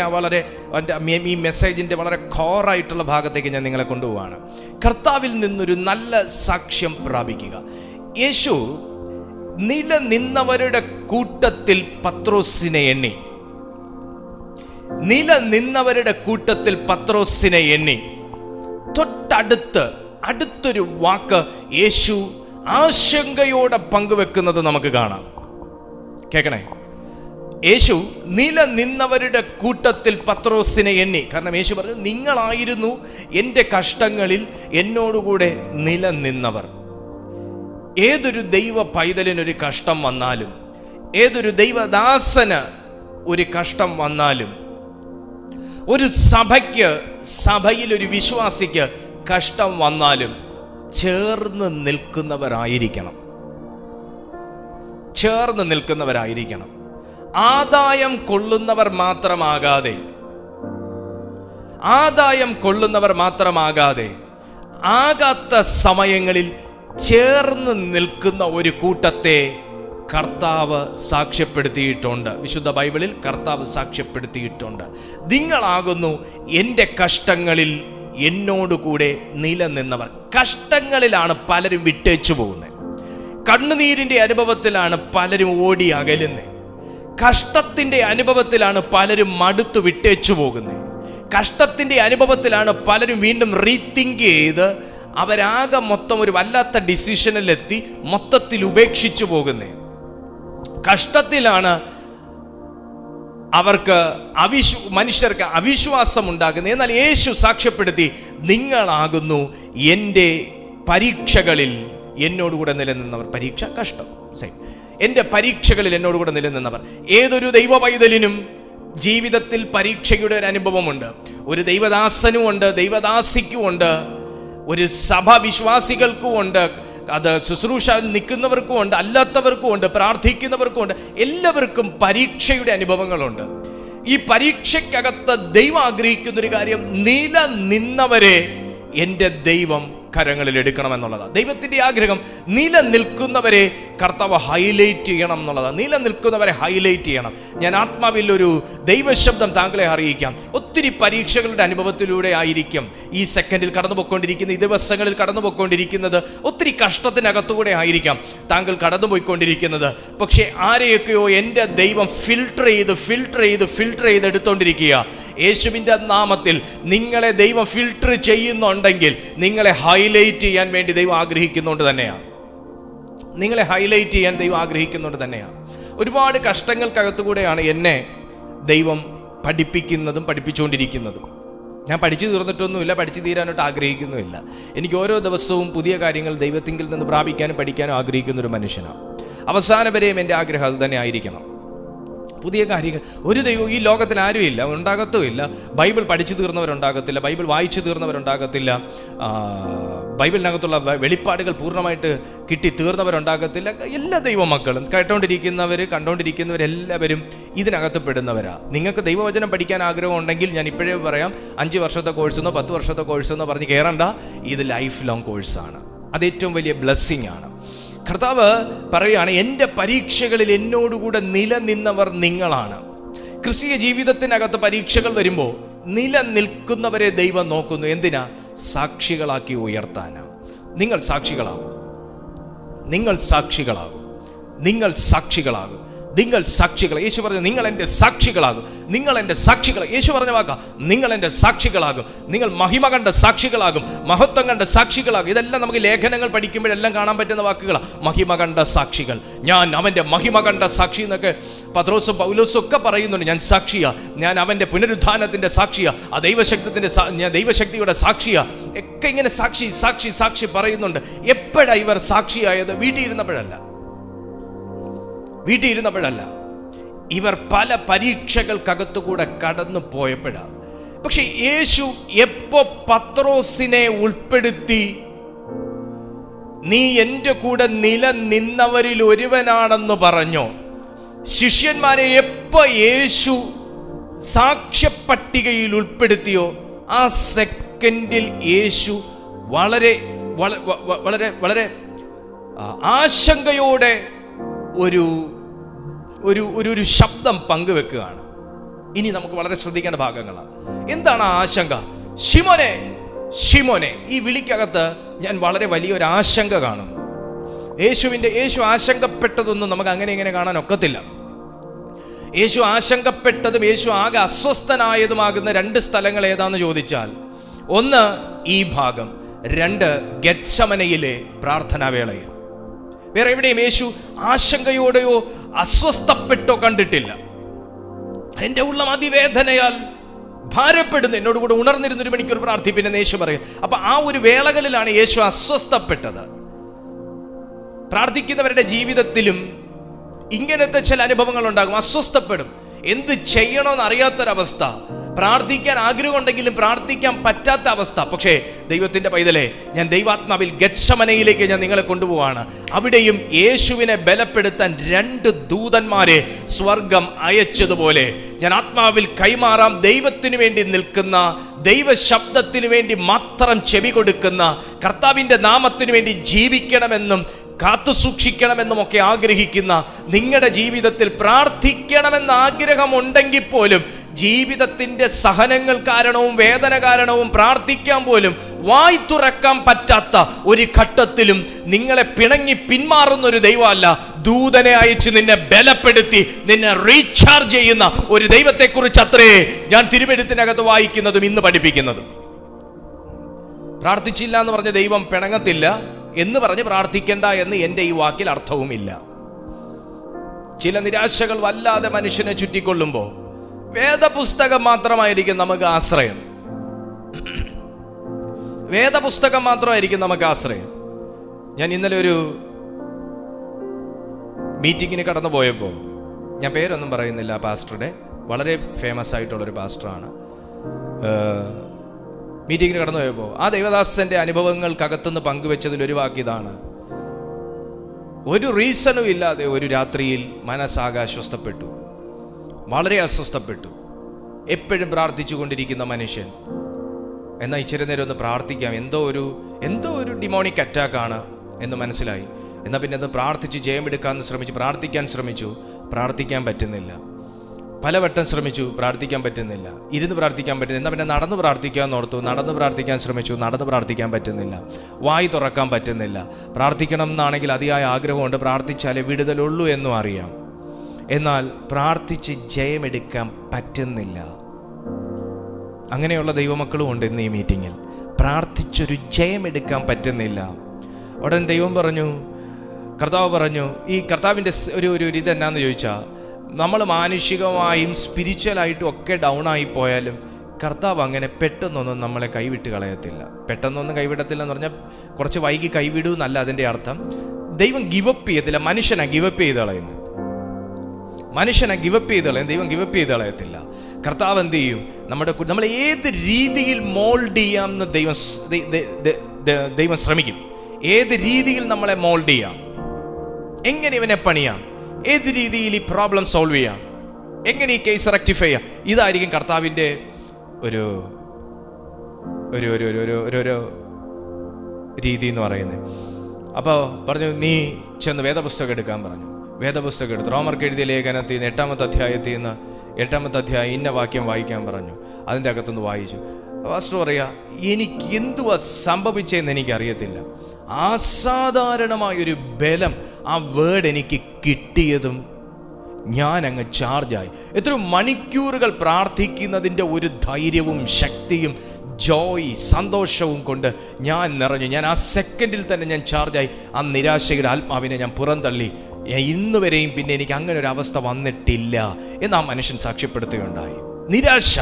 ഈ മെസ്സേജിൻ്റെ വളരെ കോറായിട്ടുള്ള ഭാഗത്തേക്ക് ഞാൻ നിങ്ങളെ കൊണ്ടുപോവാണ്. കർത്താവിൽ നിന്നൊരു നല്ല സാക്ഷ്യം പ്രാപിക്കുക. യേശു നിലനിന്നവരുടെ കൂട്ടത്തിൽ പത്രോസിനെ എണ്ണി. നിലനിന്നവരുടെ കൂട്ടത്തിൽ പത്രോസിനെ എണ്ണി. അടുത്തൊരു വാക്ക് യേശു ആശങ്കയോടെ പങ്കുവെക്കുന്നത് നമുക്ക് കാണാം. കേൾക്കണേ. യേശു നിലനിന്നവരുടെ കൂട്ടത്തിൽ പത്രോസിനെ എണ്ണി. കാരണം യേശു പറഞ്ഞു, നിങ്ങളായിരുന്നു എൻ്റെ കഷ്ടങ്ങളിൽ എന്നോടുകൂടെ നിലനിന്നവർ. ഏതൊരു ദൈവ പൈതലിനൊരു കഷ്ടം വന്നാലും ഏതൊരു ദൈവദാസന് ഒരു കഷ്ടം വന്നാലും, ഒരു സഭയിൽ ഒരു വിശ്വാസിക്ക് കഷ്ടം വന്നാലും ചേർന്ന് നിൽക്കുന്നവരായിരിക്കണം. ആദായം കൊള്ളുന്നവർ മാത്രമാകാതെ ആകാത്ത സമയങ്ങളിൽ ചേർന്ന് നിൽക്കുന്ന ഒരു കൂട്ടത്തെ കർത്താവ് സാക്ഷ്യപ്പെടുത്തിയിട്ടുണ്ട്. വിശുദ്ധ ബൈബിളിൽ കർത്താവ് സാക്ഷ്യപ്പെടുത്തിയിട്ടുണ്ട്. നിങ്ങളാകുന്നു എൻ്റെ കഷ്ടങ്ങളിൽ എന്നോടുകൂടെ നിലനിന്നവർ. കഷ്ടങ്ങളിലാണ് പലരും വിട്ടേച്ചു പോകുന്നത്. കണ്ണുനീരിൻ്റെ അനുഭവത്തിലാണ് പലരും ഓടി അകലുന്നത്. കഷ്ടത്തിൻ്റെ അനുഭവത്തിലാണ് പലരും മടുത്തു വിട്ടേച്ചു പോകുന്നത്. കഷ്ടത്തിൻ്റെ അനുഭവത്തിലാണ് പലരും വീണ്ടും റീതിങ്ക് ചെയ്ത് അവരാകെ മൊത്തം ഒരു വല്ലാത്ത ഡിസിഷനിലെത്തി മൊത്തത്തിൽ ഉപേക്ഷിച്ചു പോകുന്നത്. കഷ്ടത്തിലാണ് അവർക്ക് മനുഷ്യർക്ക് അവിശ്വാസം ഉണ്ടാകുന്നത്. എന്നാൽ യേശു സാക്ഷ്യപ്പെടുത്തി, നിങ്ങളാകുന്നു എൻ്റെ പരീക്ഷകളിൽ എന്നോടുകൂടെ നിലനിന്നവർ. പരീക്ഷ, കഷ്ടം, എൻ്റെ പരീക്ഷകളിൽ എന്നോടുകൂടെ നിലനിന്നവർ. ഏതൊരു ദൈവ പൈതലിനും ജീവിതത്തിൽ പരീക്ഷയുടെ ഒരു അനുഭവമുണ്ട്. ഒരു ദൈവദാസനും ഉണ്ട്, ദൈവദാസിക്കും ഉണ്ട്, ഒരു സഭ വിശ്വാസികൾക്കും ഉണ്ട്, അത് ശുശ്രൂഷ നിൽക്കുന്നവർക്കും ഉണ്ട്, അല്ലാത്തവർക്കും ഉണ്ട്, പ്രാർത്ഥിക്കുന്നവർക്കും ഉണ്ട്. എല്ലാവർക്കും പരീക്ഷയുടെ അനുഭവങ്ങളുണ്ട്. ഈ പരീക്ഷയ്ക്കകത്ത് ദൈവം ആഗ്രഹിക്കുന്ന ഒരു കാര്യം, നിലനിന്നവരെ എൻ്റെ ദൈവം കരങ്ങളിൽ എടുക്കണമെന്നുള്ളതാണ്. ദൈവത്തിൻ്റെ ആഗ്രഹം നിലനിൽക്കുന്നവരെ കർത്താവ് ഹൈലൈറ്റ് ചെയ്യണം എന്നുള്ളതാണ്. നിലനിൽക്കുന്നവരെ ഹൈലൈറ്റ് ചെയ്യണം. ഞാൻ ആത്മാവിൽ ഒരു ദൈവശബ്ദം താങ്കളെ അറിയിക്കാം. ഒത്തിരി പരീക്ഷകളുടെ അനുഭവത്തിലൂടെ ആയിരിക്കും ഈ സെക്കൻഡിൽ കടന്നു പോയിക്കൊണ്ടിരിക്കുന്നത്, ഈ ദിവസങ്ങളിൽ കടന്നു പോയിക്കൊണ്ടിരിക്കുന്നത്. ഒത്തിരി കഷ്ടത്തിനകത്തുകൂടെ ആയിരിക്കാം താങ്കൾ കടന്നുപോയിക്കൊണ്ടിരിക്കുന്നത്. പക്ഷേ ആരെയൊക്കെയോ എൻ്റെ ദൈവം ഫിൽട്ടർ ചെയ്ത് എടുത്തോണ്ടിരിക്കുക. യേശുവിൻ്റെ നാമത്തിൽ നിങ്ങളെ ദൈവം ഫിൽട്ടർ ചെയ്യുന്നുണ്ടെങ്കിൽ നിങ്ങളെ ഹൈലൈറ്റ് ചെയ്യാൻ വേണ്ടി ദൈവം ആഗ്രഹിക്കുന്നുണ്ട് തന്നെയാണ്. ഒരുപാട് കഷ്ടങ്ങൾക്കകത്തുകൂടെയാണ് എന്നെ ദൈവം പഠിപ്പിക്കുന്നതും പഠിപ്പിച്ചുകൊണ്ടിരിക്കുന്നതും. ഞാൻ പഠിച്ചു തീർന്നിട്ടൊന്നുമില്ല, പഠിച്ചു തീരാനായിട്ട് ആഗ്രഹിക്കുന്നുമില്ല. എനിക്ക് ഓരോ ദിവസവും പുതിയ കാര്യങ്ങൾ ദൈവത്തിങ്കിൽ നിന്ന് പ്രാപിക്കാനും പഠിക്കാനും ആഗ്രഹിക്കുന്ന ഒരു മനുഷ്യനാണ്. അവസാനം വരെയും എൻ്റെ ആഗ്രഹം അത് തന്നെ ആയിരിക്കണം. പുതിയ കാര്യങ്ങൾ. ഒരു ദൈവം ഈ ലോകത്തിൽ ആരുമില്ല, ഉണ്ടാകത്തുമില്ല. ബൈബിൾ പഠിച്ചു തീർന്നവരുണ്ടാകത്തില്ല, ബൈബിൾ വായിച്ചു തീർന്നവരുണ്ടാകത്തില്ല, ബൈബിളിനകത്തുള്ള വെളിപ്പാടുകൾ പൂർണ്ണമായിട്ട് കിട്ടി തീർന്നവരുണ്ടാകത്തില്ല. എല്ലാ ദൈവമക്കളും കണ്ടുകൊണ്ടിരിക്കുന്നവരെല്ലാവരും ഇതിനകത്ത് പെടുന്നവരാ. നിങ്ങൾക്ക് ദൈവവചനം പഠിക്കാൻ ആഗ്രഹം ഉണ്ടെങ്കിൽ ഞാൻ ഇപ്പോഴേ പറയാം, 5 വർഷത്തെ കോഴ്സെന്നോ 10 വർഷത്തെ കോഴ്സെന്നോ പറഞ്ഞ് കയറണ്ട. ഇത് ലൈഫ് ലോങ് കോഴ്സാണ്. അത് ഏറ്റവും വലിയ ബ്ലെസ്സിങ് ആണ്. കർത്താവ് പറയുകയാണ്, എൻ്റെ പരീക്ഷകളിൽ എന്നോടുകൂടെ നിലനിന്നവർ നിങ്ങളാണ്. ക്രിസ്തീയ ജീവിതത്തിനകത്ത് പരീക്ഷകൾ വരുമ്പോൾ നിലനിൽക്കുന്നവരെ ദൈവം നോക്കുന്നു. എന്തിനാ? സാക്ഷികളാക്കി ഉയർത്താനാ. നിങ്ങൾ സാക്ഷികളാകും. യേശു പറഞ്ഞു, നിങ്ങൾ എൻ്റെ സാക്ഷികളാകും. യേശു പറഞ്ഞ വാക്കാ, നിങ്ങൾ എൻ്റെ സാക്ഷികളാകും. നിങ്ങൾ മഹിമ കണ്ട സാക്ഷികളാകും, മഹത്വം കണ്ട സാക്ഷികളാകും. ഇതെല്ലാം നമുക്ക് ലേഖനങ്ങൾ പഠിക്കുമ്പോഴെല്ലാം കാണാൻ പറ്റുന്ന വാക്കുകളാണ്. മഹിമ കണ്ട സാക്ഷികൾ. ഞാൻ അവൻ്റെ മഹിമ കണ്ട സാക്ഷി എന്നൊക്കെ പത്രോസും പൗലോസും ഒക്കെ പറയുന്നുണ്ട്. ഞാൻ സാക്ഷിയാ, ഞാൻ അവൻ്റെ പുനരുത്ഥാനത്തിൻ്റെ സാക്ഷിയാ, ആ ഞാൻ ദൈവശക്തിയുടെ സാക്ഷിയാ ഒക്കെ ഇങ്ങനെ സാക്ഷി പറയുന്നുണ്ട്. എപ്പോഴാണ് ഇവർ സാക്ഷിയായത്? വീട്ടിൽ ഇരുന്നപ്പോഴല്ല, ഇവർ പല പരീക്ഷകൾക്കകത്തുകൂടെ കടന്നു പോയപ്പോഴാണ്. പക്ഷെ യേശു എപ്പോ പത്രോസിനെ ഉൾപ്പെടുത്തി നീ എൻ്റെ കൂടെ നിലനിന്നവരിൽ ഒരുവനാണെന്ന് പറഞ്ഞോ, ശിഷ്യന്മാരെ എപ്പോ യേശു സാക്ഷ്യപ്പട്ടികയിൽ ഉൾപ്പെടുത്തിയോ, ആ സെക്കൻഡിൽ യേശു വളരെ വളരെ വളരെ ആശങ്കയോടെ ഒരു ഒരു ശബ്ദം പങ്കുവെക്കുകയാണ്. ഇനി നമുക്ക് വളരെ ശ്രദ്ധിക്കേണ്ട ഭാഗങ്ങളാണ്. എന്താണ് ആ ആശങ്ക? ശിമോനെ, ഈ വിളിക്കകത്ത് ഞാൻ വളരെ വലിയൊരു ആശങ്ക കാണുന്നു. യേശു ആശങ്കപ്പെട്ടതൊന്നും നമുക്ക് അങ്ങനെ ഇങ്ങനെ കാണാൻ ഒക്കത്തില്ല. യേശു ആശങ്കപ്പെട്ടതും യേശു ആകെ അസ്വസ്ഥനായതുമാകുന്ന 2 സ്ഥലങ്ങൾ ഏതാന്ന് ചോദിച്ചാൽ, ഒന്ന് ഈ ഭാഗം, 2 ഗെത്സമനയിലെ പ്രാർത്ഥനാവേളയിൽ. വേറെ എവിടെയും യേശു ആശങ്കയോടെയോ അസ്വസ്ഥപ്പെട്ടോ കണ്ടിട്ടില്ല. എൻ്റെ ഉള്ളം അതിവേദനയാൽ ഭാരപ്പെടുന്നു, എന്നോട് കൂടെ ഉണർന്നിരുന്ന 1 മണിക്കൂർ പ്രാർത്ഥിപ്പിന്റെ യേശു പറയും. അപ്പൊ ആ ഒരു വേളകളിലാണ് യേശു അസ്വസ്ഥപ്പെട്ടത്. പ്രാർത്ഥിക്കുന്നവരുടെ ജീവിതത്തിലും ഇങ്ങനത്തെ ചില അനുഭവങ്ങൾ ഉണ്ടാകും. അസ്വസ്ഥപ്പെടും, എന്ത് ചെയ്യണമെന്ന് അറിയാത്തൊരവസ്ഥ, പ്രാർത്ഥിക്കാൻ ആഗ്രഹമുണ്ടെങ്കിലും പ്രാർത്ഥിക്കാൻ പറ്റാത്ത അവസ്ഥ. പക്ഷേ ദൈവത്തിന്റെ പൈതലെ, ഞാൻ ദൈവാത്മാവിൽ ഗത്സമനയിലേക്ക് ഞാൻ നിങ്ങളെ കൊണ്ടുപോവാണ്. അവിടെയും യേശുവിനെ ബലപ്പെടുത്താൻ 2 ദൂതന്മാരെ സ്വർഗം അയച്ചതുപോലെ ഞാൻ ആത്മാവിൽ കൈമാറാം. ദൈവത്തിന് വേണ്ടി നിൽക്കുന്ന, ദൈവ ശബ്ദത്തിന് വേണ്ടി മാത്രം ചെവി കൊടുക്കുന്ന, കർത്താവിന്റെ നാമത്തിന് വേണ്ടി ജീവിക്കണമെന്നും കാത്തു സൂക്ഷിക്കണമെന്നുമൊക്കെ ആഗ്രഹിക്കുന്ന, നിങ്ങളുടെ ജീവിതത്തിൽ പ്രാർത്ഥിക്കണമെന്ന ആഗ്രഹമുണ്ടെങ്കിൽ പോലും ജീവിതത്തിന്റെ സഹനങ്ങൾ കാരണവും വേദന കാരണവും പ്രാർത്ഥിക്കാൻ പോലും വായി തുറക്കാൻ പറ്റാത്ത ഒരു ഘട്ടത്തിലും നിങ്ങളെ പിണങ്ങി പിന്മാറുന്ന ഒരു ദൈവമല്ല, ദൂതനെ അയച്ച് നിന്നെ ബലപ്പെടുത്തി നിന്നെ റീചാർജ് ചെയ്യുന്ന ഒരു ദൈവത്തെക്കുറിച്ച് അത്രേ ഞാൻ തിരുവെഴുത്തിനകത്ത് വായിക്കുന്നതും ഇന്ന് പഠിപ്പിക്കുന്നതും. പ്രാർത്ഥിച്ചില്ല എന്ന് പറഞ്ഞ ദൈവം പിണങ്ങത്തില്ല എന്ന് പറഞ്ഞ് പ്രാർത്ഥിക്കേണ്ട എന്ന് എൻ്റെ ഈ വാക്കിൽ അർത്ഥവുമില്ല. ചില നിരാശകൾ വല്ലാതെ മനുഷ്യനെ ചുറ്റിക്കൊള്ളുമ്പോൾ വേദപുസ്തകം മാത്രമായിരിക്കും നമുക്ക് ആശ്രയം. വേദപുസ്തകം മാത്രമായിരിക്കും നമുക്ക് ആശ്രയം. ഞാൻ ഇന്നലെ ഒരു മീറ്റിങ്ങിന് കടന്നു പോയപ്പോൾ, ഞാൻ പേരൊന്നും പറയുന്നില്ല, പാസ്റ്ററുടെ വളരെ ഫേമസ് ആയിട്ടുള്ളൊരു പാസ്റ്ററാണ്. മീറ്റിങ്ങിന് കടന്നു പോയപ്പോൾ ആ ദൈവദാസന്റെ അനുഭവങ്ങൾക്കകത്തുനിന്ന് പങ്കുവെച്ചതിലൊരു വാക്കിതാണ്: ഒരു റീസണും ഇല്ലാതെ ഒരു രാത്രിയിൽ മനസ്സാകെ അസ്വസ്ഥപ്പെട്ടു, വളരെ അസ്വസ്ഥപ്പെട്ടു. എപ്പോഴും പ്രാർത്ഥിച്ചു കൊണ്ടിരിക്കുന്ന മനുഷ്യൻ, എന്നാൽ ഇച്ചിരി നേരം ഒന്ന് പ്രാർത്ഥിക്കാം, എന്തോ ഒരു ഡിമോണിക് അറ്റാക്കാണ് എന്ന് മനസ്സിലായി. എന്നാൽ പിന്നെ അത് പ്രാർത്ഥിച്ച് ജയമെടുക്കാമെന്ന് ശ്രമിച്ചു, പ്രാർത്ഥിക്കാൻ ശ്രമിച്ചു, പ്രാർത്ഥിക്കാൻ പറ്റുന്നില്ല. പലവട്ടം ശ്രമിച്ചു, പ്രാർത്ഥിക്കാൻ പറ്റുന്നില്ല. ഇരുന്ന് പ്രാർത്ഥിക്കാൻ പറ്റുന്നില്ല. എന്നാൽ പിന്നെ നടന്ന് പ്രാർത്ഥിക്കാമെന്ന് ഓർത്തു, നടന്ന് പ്രാർത്ഥിക്കാൻ ശ്രമിച്ചു, നടന്ന് പ്രാർത്ഥിക്കാൻ പറ്റുന്നില്ല. വായി തുറക്കാൻ പറ്റുന്നില്ല. പ്രാർത്ഥിക്കണം എന്നാണെങ്കിൽ അതിയായ ആഗ്രഹമുണ്ട്, പ്രാർത്ഥിച്ചാലേ വിടുതലുള്ളൂ എന്നും അറിയാം. എന്നാൽ പ്രാർത്ഥിച്ച് ജയമെടുക്കാൻ പറ്റുന്നില്ല. അങ്ങനെയുള്ള ദൈവമക്കളും ഉണ്ട് ഇന്ന് ഈ മീറ്റിങ്ങിൽ. പ്രാർത്ഥിച്ചൊരു ജയമെടുക്കാൻ പറ്റുന്നില്ല. ഉടൻ ദൈവം പറഞ്ഞു, കർത്താവ് പറഞ്ഞു, ഈ കർത്താവിൻ്റെ ഒരു ഇതെന്നാന്ന് ചോദിച്ചാൽ, നമ്മൾ മാനുഷികമായും സ്പിരിച്വലായിട്ടും ഒക്കെ ഡൗൺ ആയി പോയാലും കർത്താവ് അങ്ങനെ പെട്ടെന്നൊന്നും നമ്മളെ കൈവിട്ട് കളയത്തില്ല. പെട്ടെന്നൊന്നും കൈവിടത്തില്ല എന്ന് പറഞ്ഞാൽ കുറച്ച് വൈകി കൈവിടൂ എന്നല്ല അതിൻ്റെ അർത്ഥം. ദൈവം ഗിവപ്പ് ചെയ്യത്തില്ല. മനുഷ്യനാ ഗിവപ്പ് ചെയ്ത് കളയുന്നത്. മനുഷ്യനെ ഗിവപ്പ് ചെയ്ത് കളയും, ദൈവം ഗിവപ്പ് ചെയ്ത് കളയത്തില്ല. കർത്താവ് എന്ത് ചെയ്യും? നമ്മൾ ഏത് രീതിയിൽ മോൾഡ് ചെയ്യാമെന്ന് ദൈവം ശ്രമിക്കും. ഏത് രീതിയിൽ നമ്മളെ മോൾഡ് ചെയ്യാം, എങ്ങനെ ഇവനെ പണിയാം, ഏത് രീതിയിൽ ഈ പ്രോബ്ലം സോൾവ് ചെയ്യാം, എങ്ങനെ ഈ കേസ് റെക്ടിഫൈ ചെയ്യാം, ഇതായിരിക്കും കർത്താവിൻ്റെ ഒരു രീതി എന്ന് പറയുന്നത്. അപ്പോൾ പറഞ്ഞു, നീ ചെന്ന് വേദപുസ്തകം എടുക്കാൻ പറഞ്ഞു. വേദപുസ്തകം എടുത്തു. റോമർക്ക് എഴുതിയ ലേഖനത്തിൽ നിന്ന് 8-ാമത്തെ അധ്യായത്തിൽ നിന്ന് 8-ാമത്തെ അധ്യായം ഇന്ന വാക്യം വായിക്കാൻ പറഞ്ഞു. അതിൻ്റെ അകത്തുനിന്ന് വായിച്ചു. പാസ്റ്റർ പറയാ, എനിക്ക് എന്തുവാ സംഭവിച്ചതെന്ന് എനിക്കറിയത്തില്ല. അസാധാരണമായൊരു ബലം ആ വേർഡ് എനിക്ക് കിട്ടിയതും ഞാൻ അങ്ങ് ചാർജായി. എത്ര മണിക്കൂറുകൾ പ്രാർത്ഥിക്കുന്നതിൻ്റെ ഒരു ധൈര്യവും ശക്തിയും ജോയ് സന്തോഷവും കൊണ്ട് ഞാൻ നിറഞ്ഞു. ഞാൻ ആ സെക്കൻഡിൽ തന്നെ ഞാൻ ചാർജായി. ആ നിരാശയുടെ ആത്മാവിനെ ഞാൻ പുറന്തള്ളി. ഇന്ന് വരെയും പിന്നെ എനിക്ക് അങ്ങനെ ഒരു അവസ്ഥ വന്നിട്ടില്ല എന്ന് ആ മനുഷ്യൻ സാക്ഷ്യപ്പെടുത്തുകയുണ്ടായി. നിരാശ,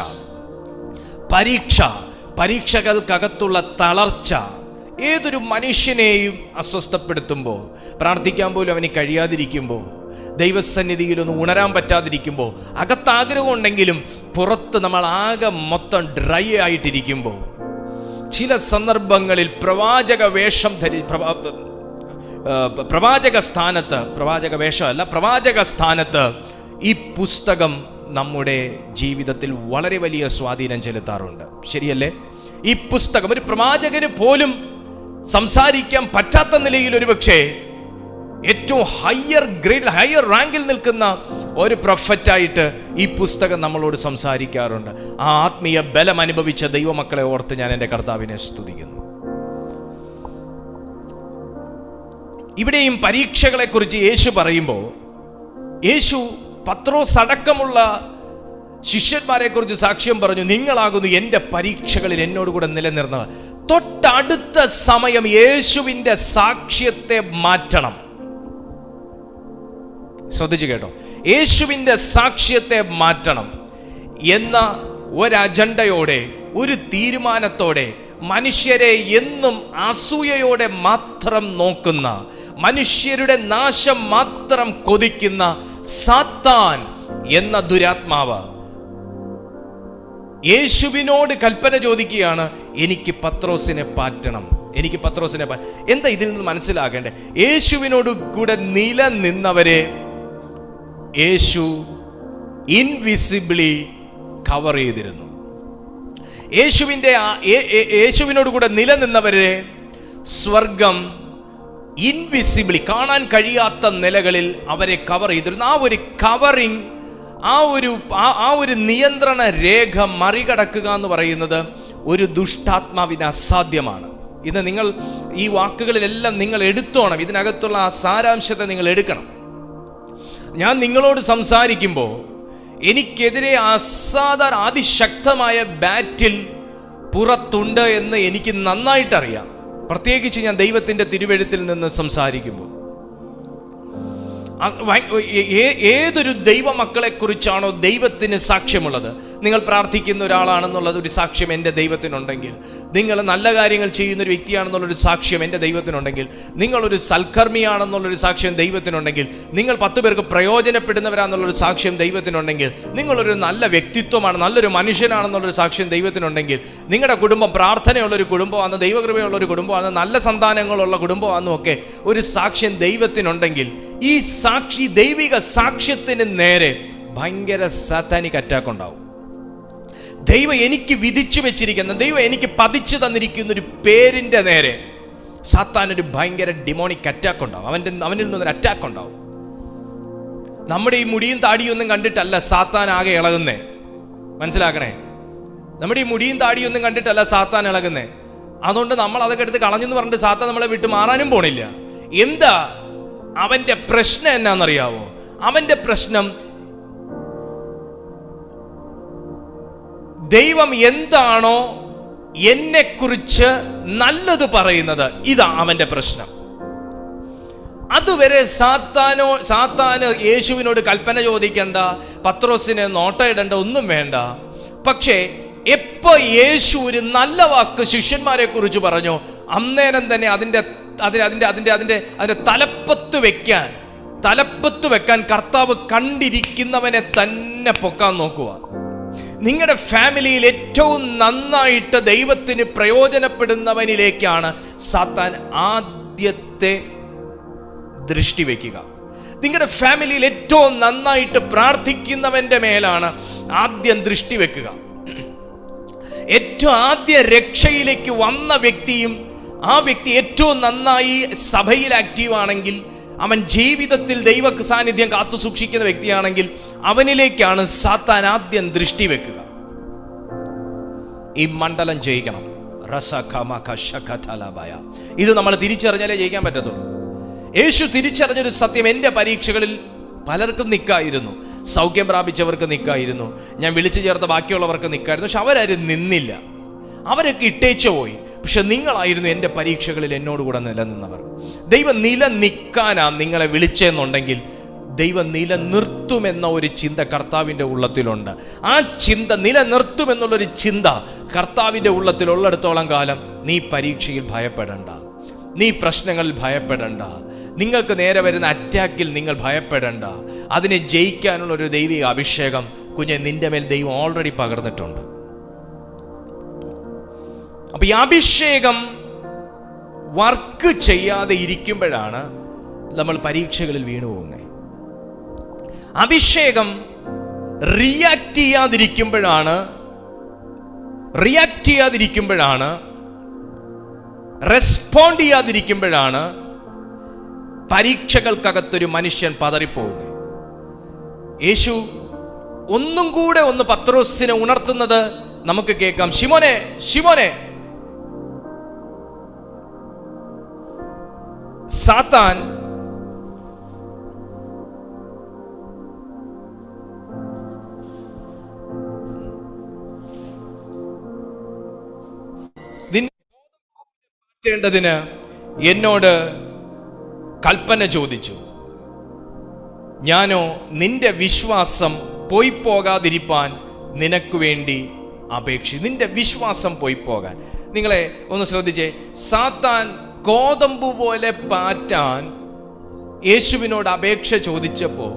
പരീക്ഷകൾക്കകത്തുള്ള തളർച്ച ഏതൊരു മനുഷ്യനെയും അസ്വസ്ഥപ്പെടുത്തുമ്പോൾ, പ്രാർത്ഥിക്കാൻ പോലും അവന് കഴിയാതിരിക്കുമ്പോൾ, ദൈവസന്നിധിയിലൊന്നും ഉണരാൻ പറ്റാതിരിക്കുമ്പോൾ, അകത്താഗ്രഹം ഉണ്ടെങ്കിലും പുറത്ത് നമ്മൾ ആകെ മൊത്തം ഡ്രൈ ആയിട്ടിരിക്കുമ്പോൾ, ചില സന്ദർഭങ്ങളിൽ പ്രവാചക സ്ഥാനത്ത് ഈ പുസ്തകം നമ്മുടെ ജീവിതത്തിൽ വളരെ വലിയ സ്വാധീനം ചെലുത്താറുണ്ട്. ശരിയല്ലേ? ഈ പുസ്തകം ഒരു പ്രവാചകന് പോലും സംസാരിക്കാൻ പറ്റാത്ത നിലയിൽ ഒരുപക്ഷെ ഏറ്റവും ഹയർ റാങ്കിൽ നിൽക്കുന്ന ഒരു പ്രൊഫറ്റായിട്ട് ഈ പുസ്തകം നമ്മളോട് സംസാരിക്കാറുണ്ട്. ആ ആത്മീയ ബലം അനുഭവിച്ച ദൈവമക്കളെ ഓർത്ത് ഞാൻ എൻ്റെ കർത്താവിനെ സ്തുതിക്കുന്നു. ഇവിടെയും പരീക്ഷകളെ കുറിച്ച് യേശു പറയുമ്പോൾ, യേശു പത്രോസ് അടക്കമുള്ള ശിഷ്യന്മാരെ കുറിച്ച് സാക്ഷ്യം പറഞ്ഞു. നിങ്ങളാകുന്നു എൻ്റെ പരീക്ഷകളിൽ എന്നോട് കൂടെ നിലനിർന്നത്. തൊട്ടടുത്ത സമയം യേശുവിൻ്റെ സാക്ഷ്യത്തെ മാറ്റണം. ശ്രദ്ധിച്ചു കേട്ടോ, യേശുവിൻ്റെ സാക്ഷ്യത്തെ മാറ്റണം എന്ന ഒരു അജണ്ടയോടെ, ഒരു തീരുമാനത്തോടെ, മനുഷ്യരെ എന്നും അസൂയയോടെ മാത്രം നോക്കുന്ന, മനുഷ്യരുടെ നാശം മാത്രം കൊതിക്കുന്ന സാത്താൻ എന്ന ദുരാത്മാവ് യേശുവിനോട് കൽപ്പന ചോദിക്കുകയാണ്, എനിക്ക് പത്രോസിനെ പാറ്റണം, എനിക്ക് പത്രോസിനെ എന്താ ഇതിൽ നിന്ന് മനസ്സിലാക്കേണ്ടത്? യേശുവിനോട് കൂടെ നിലനിന്നവരെ യേശു ഇൻവിസിബിളി കവർ ചെയ്തിരുന്നു. യേശുവിനോട് കൂടെ നിലനിന്നവരെ സ്വർഗം ഇൻവിസിബിളി, കാണാൻ കഴിയാത്ത നിലകളിൽ അവരെ കവർ ചെയ്തിരുന്നു. ആ ഒരു കവറിങ്, ആ ഒരു നിയന്ത്രണ രേഖ മറികടക്കുക എന്ന് പറയുന്നത് ഒരു ദുഷ്ടാത്മാവിന് അസാധ്യമാണ്. ഇത് നിങ്ങൾ ഈ വാക്കുകളിലെല്ലാം നിങ്ങൾ എടുത്തോണം. ഇതിനകത്തുള്ള ആ സാരാംശത്തെ നിങ്ങൾ എടുക്കണം. ഞാൻ നിങ്ങളോട് സംസാരിക്കുമ്പോൾ എനിക്കെതിരെ അതിശക്തമായ ബാറ്റിൽ പുറത്തുണ്ട് എന്ന് എനിക്ക് നന്നായിട്ടറിയാം. പ്രത്യേകിച്ച് ഞാൻ ദൈവത്തിൻ്റെ തിരുവെഴുത്തിൽ നിന്ന് സംസാരിക്കുമ്പോൾ ഏതൊരു ദൈവമക്കളെ കുറിച്ചാണോ ദൈവത്തിന് സാക്ഷ്യമുള്ളത്, നിങ്ങൾ പ്രാർത്ഥിക്കുന്ന ഒരാളാണെന്നുള്ളത് ഒരു സാക്ഷ്യം എൻ്റെ ദൈവത്തിനുണ്ടെങ്കിൽ, നിങ്ങൾ നല്ല കാര്യങ്ങൾ ചെയ്യുന്ന ഒരു വ്യക്തിയാണെന്നുള്ളൊരു സാക്ഷ്യം എൻ്റെ ദൈവത്തിനുണ്ടെങ്കിൽ, നിങ്ങളൊരു സൽക്കർമ്മിയാണെന്നുള്ളൊരു സാക്ഷ്യം ദൈവത്തിനുണ്ടെങ്കിൽ, നിങ്ങൾ 10 പേർക്ക് പ്രയോജനപ്പെടുന്നവരാണെന്നുള്ളൊരു സാക്ഷ്യം ദൈവത്തിനുണ്ടെങ്കിൽ, നിങ്ങളൊരു നല്ല വ്യക്തിത്വമാണ്, നല്ലൊരു മനുഷ്യനാണെന്നുള്ളൊരു സാക്ഷ്യം ദൈവത്തിനുണ്ടെങ്കിൽ, നിങ്ങളുടെ കുടുംബം പ്രാർത്ഥനയുള്ളൊരു കുടുംബമാണ്, ദൈവകൃപയുള്ളൊരു കുടുംബമാണ്, നല്ല സന്താനങ്ങളുള്ള കുടുംബമാണെന്നും ഒക്കെ ഒരു സാക്ഷ്യം ദൈവത്തിനുണ്ടെങ്കിൽ, ഈ സാക്ഷി ദൈവിക സാക്ഷ്യത്തിന് നേരെ ഭയങ്കര സാത്താനിക് അറ്റാക്ക് ഉണ്ടാവും. ദൈവം എനിക്ക് വിധിച്ചു വെച്ചിരിക്കുന്ന, ദൈവം എനിക്ക് പതിച്ചു തന്നിരിക്കുന്ന ഒരു പേരിന്റെ നേരെ സാത്താനൊരു ഭയങ്കര ഡിമോണിക് അറ്റാക്ക് ഉണ്ടാവും. അവനിൽ നിന്നൊരു അറ്റാക്ക് ഉണ്ടാവും. നമ്മുടെ ഈ മുടിയും താടിയും ഒന്നും കണ്ടിട്ടല്ല സാത്താൻ ആകെ ഇളകുന്നേ, മനസ്സിലാക്കണേ. നമ്മുടെ ഈ മുടിയും താടിയും ഒന്നും കണ്ടിട്ടല്ല സാത്താൻ ഇളകുന്നേ. അതുകൊണ്ട് നമ്മൾ അതൊക്കെ എടുത്ത് കളഞ്ഞെന്ന് പറഞ്ഞിട്ട് സാത്താൻ നമ്മളെ വിട്ട് മാറാനും പോണില്ല. എന്താ അവന്റെ പ്രശ്നം എന്നാന്നറിയാവോ? അവന്റെ പ്രശ്നം ദൈവം എന്താണോ എന്നെക്കുറിച്ച് നല്ലത് പറയുന്നത്, ഇതാ അവന്റെ പ്രശ്നം. അതുവരെ സാത്താന് യേശുവിനോട് കൽപ്പന ചോദിക്കണ്ട, പത്രോസിനെ നോട്ടയിടണ്ട, ഒന്നും വേണ്ട. പക്ഷേ എപ്പോ യേശു ഒരു നല്ല വാക്ക് ശിഷ്യന്മാരെ കുറിച്ച് പറഞ്ഞു, അന്നേരം തന്നെ അതിന്റെ തലപ്പത്ത് വെക്കാൻ കർത്താവ് കണ്ടിരിക്കുന്നവനെ തന്നെ പൊക്കാൻ നോക്കുക. നിങ്ങളുടെ ഫാമിലിയിൽ ഏറ്റവും നന്നായിട്ട് ദൈവത്തിന് പ്രയോജനപ്പെടുന്നവനിലേക്കാണ് സാത്താൻ ആദ്യത്തെ ദൃഷ്ടി വയ്ക്കുക. നിങ്ങളുടെ ഫാമിലിയിൽ ഏറ്റവും നന്നായിട്ട് പ്രാർത്ഥിക്കുന്നവന്റെ മേലാണ് ആദ്യം ദൃഷ്ടി വെക്കുക. ഏറ്റവും ആദ്യ രക്ഷയിലേക്ക് വന്ന വ്യക്തിയും ആ വ്യക്തി ഏറ്റവും നന്നായി സഭയിൽ ആക്റ്റീവ് ആണെങ്കിൽ, അവൻ ജീവിതത്തിൽ ദൈവ സാന്നിധ്യം കാത്തു സൂക്ഷിക്കുന്ന വ്യക്തിയാണെങ്കിൽ, അവനിലേക്കാണ് സാത്താൻ ആദ്യം ദൃഷ്ടി വെക്കുക. ഈ മണ്ഡലം ജയിക്കണം. ഇത് നമ്മൾ തിരിച്ചറിഞ്ഞാലേ ജയിക്കാൻ പറ്റത്തുള്ളൂ. യേശു തിരിച്ചറിഞ്ഞൊരു സത്യം, എൻ്റെ പരീക്ഷകളിൽ പലർക്കും നിൽക്കായിരുന്നു, സൗഖ്യം പ്രാപിച്ചവർക്ക് നിൽക്കായിരുന്നു, ഞാൻ വിളിച്ചു ചേർത്ത ബാക്കിയുള്ളവർക്ക് നിൽക്കായിരുന്നു. പക്ഷെ അവരാരും നിന്നില്ല, അവരൊക്കെ ഇട്ടേച്ചു പോയി. പക്ഷെ നിങ്ങളായിരുന്നു എൻ്റെ പരീക്ഷകളിൽ എന്നോടുകൂടെ നിലനിന്നവർ. ദൈവം നിലനിൽക്കാനാ നിങ്ങളെ വിളിച്ചെന്നുണ്ടെങ്കിൽ ദൈവം നിലനിർത്തുമെന്ന ഒരു ചിന്ത കർത്താവിൻ്റെ ഉള്ളത്തിലുണ്ട്. ആ ചിന്ത, നിലനിർത്തുമെന്നുള്ളൊരു ചിന്ത കർത്താവിൻ്റെ ഉള്ളത്തിലുള്ളിടത്തോളം കാലം നീ പരീക്ഷയിൽ ഭയപ്പെടണ്ട, നീ പ്രശ്നങ്ങളിൽ ഭയപ്പെടണ്ട, നിങ്ങൾക്ക് നേരെ വരുന്ന അറ്റാക്കിൽ നിങ്ങൾ ഭയപ്പെടണ്ട. അതിനെ ജയിക്കാനുള്ള ഒരു ദൈവിക അഭിഷേകം കുഞ്ഞെ നിന്റെ മേൽ ദൈവം ഓൾറെഡി പകർന്നിട്ടുണ്ട്. അപ്പൊ ഈ അഭിഷേകം വർക്ക് ചെയ്യാതെ ഇരിക്കുമ്പോഴാണ് നമ്മൾ പരീക്ഷകളിൽ വീണു പോകുന്നത്. അഭിഷേകം റിയാക്ട് ചെയ്യാതിരിക്കുമ്പോഴാണ് റെസ്പോണ്ട് ചെയ്യാതിരിക്കുമ്പോഴാണ് പരീക്ഷകൾക്കകത്തൊരു മനുഷ്യൻ പതറിപ്പോകുന്നത്. യേശു ഒന്നും കൂടെ പത്രോസിനെ ഉണർത്തുന്നത് നമുക്ക് കേൾക്കാം. ശിമോനെ, ശിമോനെ, സാത്താൻ േണ്ടതിന് എന്നോട് കൽപ്പന ചോദിച്ചു. ഞാനോ നിന്റെ വിശ്വാസം പോയി പോകാതിരിപ്പാൻ നിനക്ക് വേണ്ടി അപേക്ഷിച്ചു. നിന്റെ വിശ്വാസം പോയി പോകാൻ, നിങ്ങളെ ഒന്ന് ശ്രദ്ധിച്ചേ. സാത്താൻ ഗോതമ്പ് പോലെ പാറ്റാൻ യേശുവിനോട് അപേക്ഷ ചോദിച്ചപ്പോൾ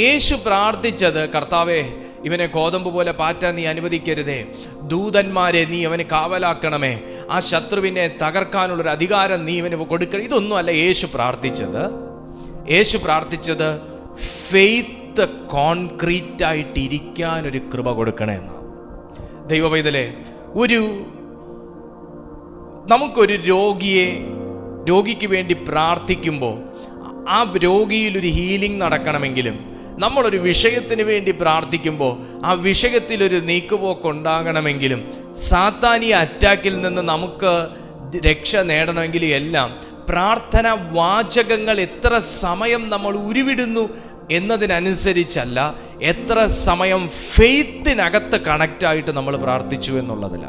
യേശു പ്രാർത്ഥിച്ചത്, കർത്താവേ, ഇവനെ ഗോതമ്പ് പോലെ പാറ്റാൻ നീ അനുവദിക്കരുതേ, ദൂതന്മാരെ നീ അവന് കാവലാക്കണമേ, ആ ശത്രുവിനെ തകർക്കാനുള്ളൊരു അധികാരം നീ ഇവന് കൊടുക്കണം. ഇതൊന്നും അല്ല യേശു പ്രാർത്ഥിച്ചത്. യേശു പ്രാർത്ഥിച്ചത് ഫെയ്ത്ത് കോൺക്രീറ്റ് ആയിട്ട് ഇരിക്കാനൊരു കൃപ കൊടുക്കണമെന്ന്. ദൈവപൈതലേ, നമുക്കൊരു രോഗിക്ക് വേണ്ടി പ്രാർത്ഥിക്കുമ്പോൾ ആ രോഗിയിലൊരു ഹീലിംഗ് നടക്കണമെങ്കിലും, നമ്മളൊരു വിഷയത്തിന് വേണ്ടി പ്രാർത്ഥിക്കുമ്പോൾ ആ വിഷയത്തിലൊരു നീക്കുപോക്ക് ഉണ്ടാകണമെങ്കിലും, സാത്താനിയ അറ്റാക്കിൽ നിന്ന് നമുക്ക് രക്ഷ നേടണമെങ്കിലും എല്ലാം പ്രാർത്ഥന വാചകങ്ങൾ എത്ര സമയം നമ്മൾ ഉരുവിടുന്നു എന്നതിനനുസരിച്ചല്ല, എത്ര സമയം ഫെയ്ത്തിനകത്ത് കണക്റ്റായിട്ട് നമ്മൾ പ്രാർത്ഥിച്ചു എന്നുള്ളതില്ല.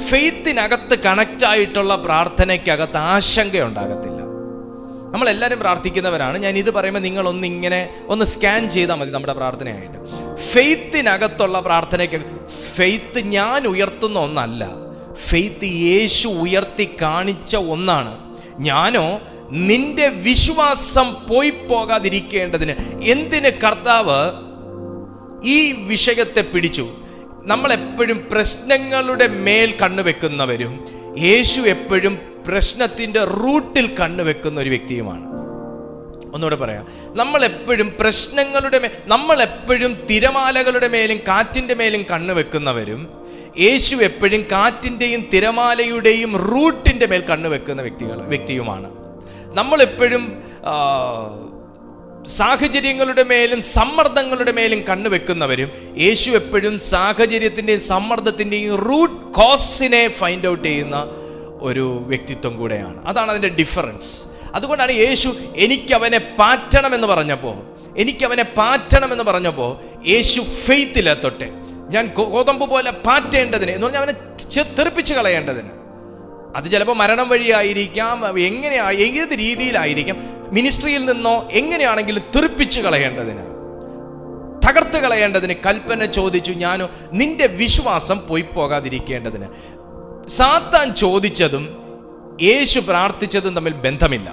ഫെയ്ത്തിനകത്ത് കണക്റ്റായിട്ടുള്ള പ്രാർത്ഥനയ്ക്കകത്ത് ആശങ്കയുണ്ടാകത്തില്ല. നമ്മളെല്ലാവരും പ്രാർത്ഥിക്കുന്നവരാണ്. ഞാൻ ഇത് പറയുമ്പോൾ ഒന്ന് സ്കാൻ ചെയ്താൽ മതി നമ്മുടെ പ്രാർത്ഥനയായിട്ട്. ഫെയ്ത്തിനകത്തുള്ള പ്രാർത്ഥനയ്ക്ക് ഫെയ്ത്ത് ഞാൻ ഉയർത്തുന്ന ഒന്നല്ല, ഫെയ്ത്ത് യേശു ഉയർത്തി കാണിച്ച ഒന്നാണ്. ഞാനോ നിന്റെ വിശ്വാസം പോകാതിരിക്കേണ്ടതിന്. എന്തിന് കർത്താവ് ഈ വിഷയത്തെ പിടിച്ചു? നമ്മളെപ്പോഴും പ്രശ്നങ്ങളുടെ മേൽ കണ്ണുവെക്കുന്നവരും യേശു എപ്പോഴും പ്രശ്നത്തിൻ്റെ റൂട്ടിൽ കണ്ണുവെക്കുന്ന ഒരു വ്യക്തിയുമാണ്. ഒന്നുകൂടെ പറയാം, നമ്മളെപ്പോഴും തിരമാലകളുടെ മേലും കാറ്റിൻ്റെ മേലും കണ്ണുവെക്കുന്നവരും യേശു എപ്പോഴും കാറ്റിൻ്റെയും തിരമാലയുടെയും റൂട്ടിൻ്റെ മേൽ കണ്ണുവെക്കുന്ന വ്യക്തിയുമാണ്. നമ്മളെപ്പോഴും സാഹചര്യങ്ങളുടെ മേലും സമ്മർദ്ദങ്ങളുടെ മേലും കണ്ണുവെക്കുന്നവരും യേശു എപ്പോഴും സാഹചര്യത്തിൻ്റെയും സമ്മർദ്ദത്തിൻ്റെയും റൂട്ട് കോസിനെ ഫൈൻഡ് ഔട്ട് ചെയ്യുന്ന ഒരു വ്യക്തിത്വം കൂടെയാണ്. അതാണ് അതിൻ്റെ ഡിഫറൻസ്. അതുകൊണ്ടാണ് യേശു എനിക്കവനെ പാറ്റണമെന്ന് പറഞ്ഞപ്പോൾ യേശു ഫെയ്ത്തിലെ തൊട്ടെ, ഞാൻ ഗോതമ്പ് പോലെ പാറ്റേണ്ടതിന് എന്ന് പറഞ്ഞാൽ അവനെ തെറിപ്പിച്ച് കളയേണ്ടതിന്. അത് ചിലപ്പോൾ മരണം വഴിയായിരിക്കാം, ഏത് രീതിയിലായിരിക്കാം, മിനിസ്ട്രിയിൽ നിന്നോ എങ്ങനെയാണെങ്കിലും തെറിപ്പിച്ച് കളയേണ്ടതിന്, തകർത്ത് കളയേണ്ടതിന് കൽപ്പന ചോദിച്ചു. ഞാനോ നിന്റെ വിശ്വാസം പോകാതിരിക്കേണ്ടതിന്. സാത്താൻ ചോദിച്ചതും യേശു പ്രാർത്ഥിച്ചതും തമ്മിൽ ബന്ധമില്ല.